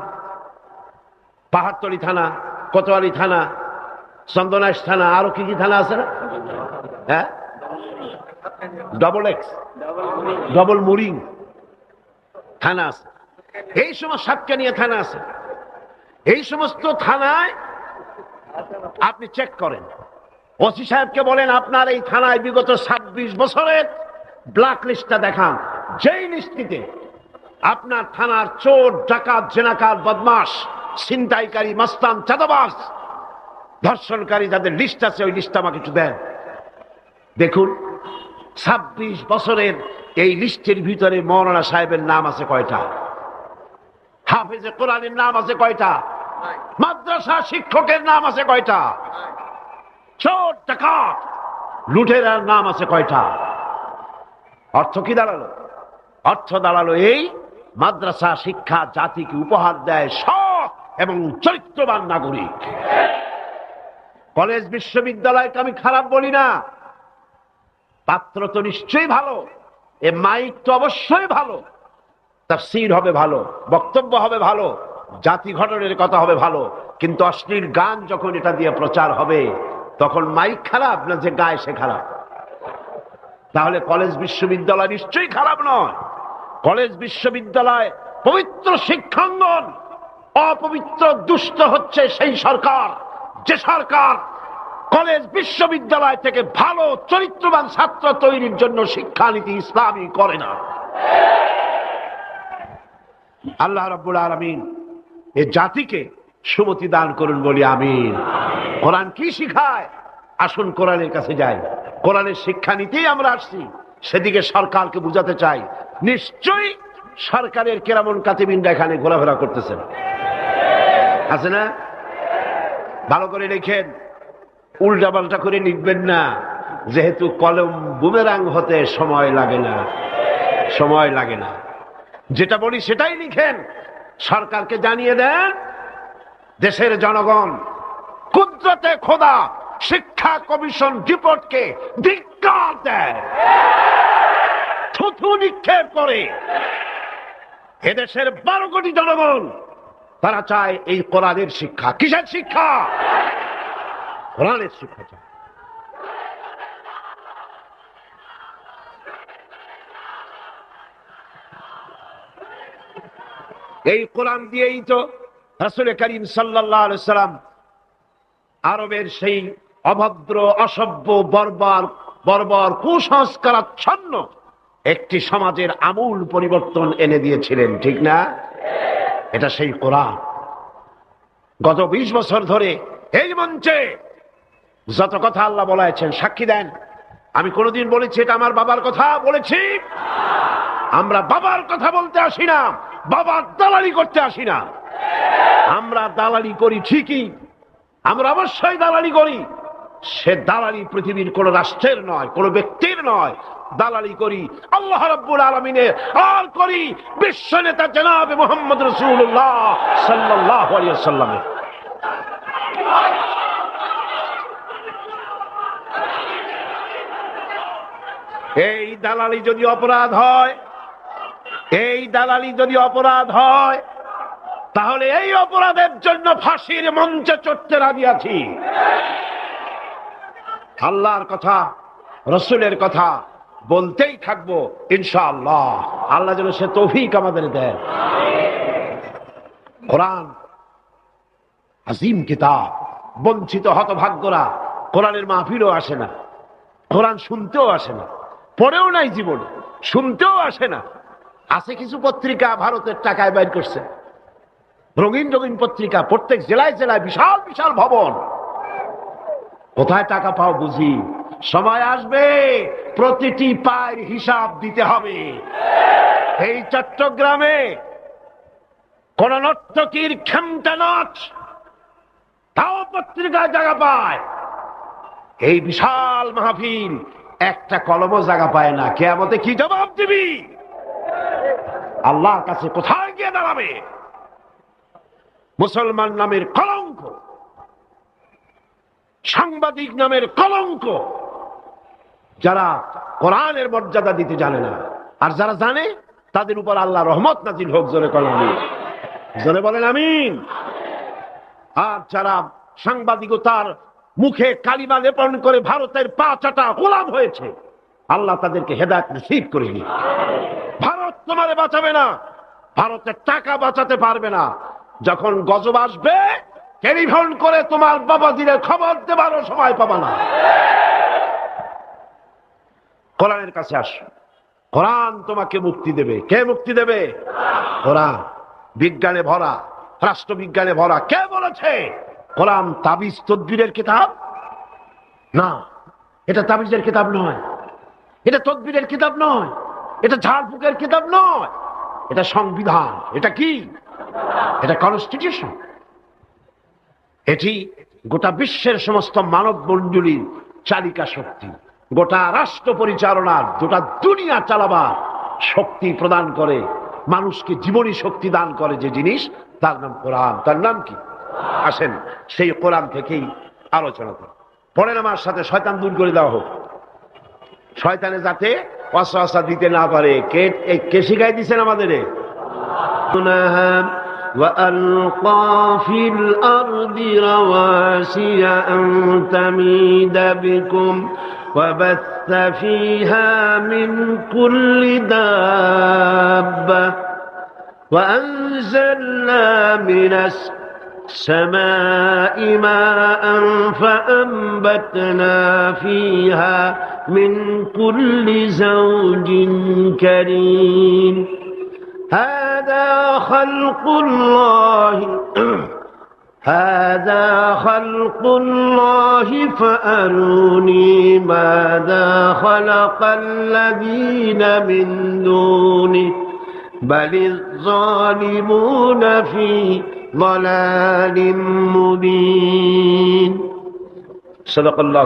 পাহাড়তলী থানা, কোতোয়ালি থানা, চন্দনাইশ থানা, আরো কি কি থানা আছে না? হ্যাঁ, ডবল এক্স, ডবল মুরিং থানা আছে, এই সমস্ত সাতকানিয়া থানা আছে। এই সমস্ত থানায় আপনি চেক করেন, ওসি সাহেবকে বলেন আপনার এই থানায় বিগত 26 বছরের ব্ল্যাক লিস্টটা দেখান। যেই লিস্টিতে আপনার থানার চোর, ডাকাত, জেনাকার, বদমাশ, ছিনতাইকারী, মাস্তান, চাঁদাবাজ, ধর্ষণকারী যাদের লিস্ট আছে ওই লিস্ট আমাকে একটু দেন। দেখুন 26 বছরের এই লিস্টের ভিতরে মৌলানা সাহেবের নাম আছে কয়টা? হাফেজে কোরআনের নাম আছে কয়টা? মাদ্রাসা শিক্ষকের নাম আছে কয়টা? চোর, ডাকাত, লুটেরার নাম আছে কয়টা? অর্থ কি দাঁড়ালো? অর্থ দাঁড়ালো এই মাদ্রাসা শিক্ষা জাতিকে উপহার দেয় সৎ এবং চরিত্রবান নাগরিক। কলেজ বিশ্ববিদ্যালয়কে আমি খারাপ বলি না, পাত্র তো নিশ্চয়ই ভালো, এ মাইক তো অবশ্যই ভালো, তাফসীর হবে ভালো, বক্তব্য হবে ভালো, জাতি গঠনের কথা হবে ভালো, কিন্তু অশ্লীল গান যখন এটা দিয়ে প্রচার হবে তখন মাইক খারাপ না যে গায় সে খারাপ? তাহলে কলেজ বিশ্ববিদ্যালয় নিশ্চয়ই খারাপ নয়। কলেজ বিশ্ববিদ্যালয় পবিত্র শিক্ষাঙ্গন, অপবিত্র দুষ্ট হচ্ছে সেই সরকার যে সরকার কলেজ বিশ্ববিদ্যালয় থেকে ভালো চরিত্রবান ছাত্র তৈরির জন্য শিক্ষানীতি ইসলামী করে না। আল্লাহ রাব্বুল আলামিন এ জাতিকে সুমতি দান করুন বলি আমিন। কোরআন কি শিখায়? আসুন কোরআনের কাছে যাই। কোরআনের শিক্ষানীতি আমরা আসছি, সেদিকে সরকারকে বুঝাতে চাই। নিশ্চয়ই সরকারের কেরামন কাতিবিনরা এখানে ঘোরাফেরা করতেছেন, আছে না? ভালো করে লিখেন, উল্টা পাল্টা করে লিখবেন না, যেহেতু কলম বুমেরাং হতে সময় লাগে না, সময় লাগে না। যেটা বলি সেটাই লিখেন, সরকারকে জানিয়ে দেন দেশের জনগণ কুদরতে খোদা শিক্ষা কমিশন রিপোর্টকে ধিক্কার দেয়, থুথু নিক্ষেপ করে। এদেশের 12 কোটি জনগণ তারা চায় এই কোরআনের শিক্ষা। কিসের শিক্ষা? কোরআনের শিক্ষা চায়। এই কোরআন দিয়েই তো রাসূল করিম সাল্লাল্লাহু আলাইহি সাল্লাম আরবের সেই অভদ্র, অসভ্য, বর্বর কুসংস্কারাচ্ছন্ন একটি সমাজের আমূল পরিবর্তন এনে দিয়েছিলেন, ঠিক না? এটা সেই কোরআন। গত 20 বছর ধরে এই মঞ্চে যত কথা আল্লাহ বলেছেন সাক্ষী দেন, আমি কোনদিন বলেছি এটা আমার বাবার কথা বলেছি? আমরা বাবার কথা বলতে আসি না, বাবার দালালি করতে আসি না। আমরা দালালি করি ঠিকই, আমরা অবশ্যই দালালি করি। সে দালালি পৃথিবীর কোন রাষ্ট্রের নয়, কোন ব্যক্তির নয়। দালালি করি আল্লাহ রাব্বুল আলামিনের, আর করি বিশ্ব নেতা জনাবে মুহাম্মদ রাসূলুল্লাহ সাল্লাল্লাহু আলাইহি ওয়াসাল্লামের। এই দালালি যদি অপরাধ হয়, এই দালালি যদি অপরাধ হয়, তাহলে এই অপরাধের জন্য ফাঁসির মঞ্চে চড়তে রাজি আছি। আল্লাহর কথা, রসুলের কথা বলতেই থাকবো ইনশাআল্লাহ। আল্লাহ যেন সে তৌফিক আমাদের দেন। কোরআন আজিম কিতাব, বঞ্চিত হতভাগ্যরা কোরআনের মাহফিলও আসে না, কোরআন শুনতেও আসে না, পড়েও নাই জীবনে, শুনতেও আসে না। আছে কিছু পত্রিকা ভারতের টাকায় বাইর করছে, রঙিন রঙিন পত্রিকা, প্রত্যেক জেলায় জেলায় বিশাল বিশাল ভবন। কোথায় টাকা পাও বুঝি? সময় আসবে প্রতিটি পায়ের হিসাব দিতে হবে। এই চট্টগ্রামে কোন নর্তকীর খেমটা নাচ তাও পত্রিকায় জায়গা পায়, এই বিশাল মাহফিল একটা কলমও জায়গা পায় না। কিয়ামতে কি জবাব দিবি? আল্লাহর কাছে কোথায় গিয়ে দাঁড়াবে? মুসলমান নামের কলঙ্ক, সাংবাদিক নামের কলঙ্ক, যারা কোরআনের মর্যাদা দিতে জানে না, আর যারা জানে তাদের উপর আল্লাহ রহমত নাজিল হোক। জোরে বলেন আমিন, জোরে বলেন আমিন। আর যারা সাংবাদিকতার মুখে কালিমা লেপন করে ভারতের পা চাটা গোলাম হয়েছে, আল্লাহ তাদেরকে হেদায়েত নসিব করে দিন। ভারত তোমারে বাঁচাবে না, ভারতের টাকা বাঁচাতে পারবে না। যখন গজব আসবে টেলিফোন করে তোমার বাবাজিদের খবর দেবারও সময় পাবা না। কোরআনের কাছে আসো, কোরআন তোমাকে মুক্তি দেবে। কে মুক্তি দেবে? কোরআন। বিজ্ঞানে ভরা, রাষ্ট্রবিজ্ঞানে ভরা। কে বলেছে কোরআন তাবিজ তদবিরের কিতাব? না, এটা তাবিজের কিতাব নয়, এটা তদবিরের কিতাব নয়, এটা ঝাড়ফুঁকের কিতাব নয়, এটা সংবিধান। এটা কি? এটা কনস্টিটিউশন। এটি গোটা বিশ্বের সমস্ত মানব মণ্ডলীর চালিকা শক্তি, গোটা রাষ্ট্র পরিচালনার, গোটা দুনিয়া চালাবার শক্তি প্রদান করে, মানুষকে জীবনী শক্তি দান করে যে জিনিস, তার নাম কোরআন। তার নাম কি? আসেন সেই কোরআন থেকেই আলোচনা করি। পড়েন আমার সাথে, শয়তান দূর করে দেওয়া হোক, শয়তানে যাতে ওয়াসওয়াসা দিতে না পারে। কে শিখাই দিচ্ছেন আমাদের? وألقى في الأرض رواسي أن تميد بكم وبث فيها من كل دابة وأنزلنا من السماء ماء فأنبتنا فيها من كل زوج كريم هذا خلق الله فأروني ماذا خلق الذين من دونه بل الظالمون في ضلال مبين صدق الله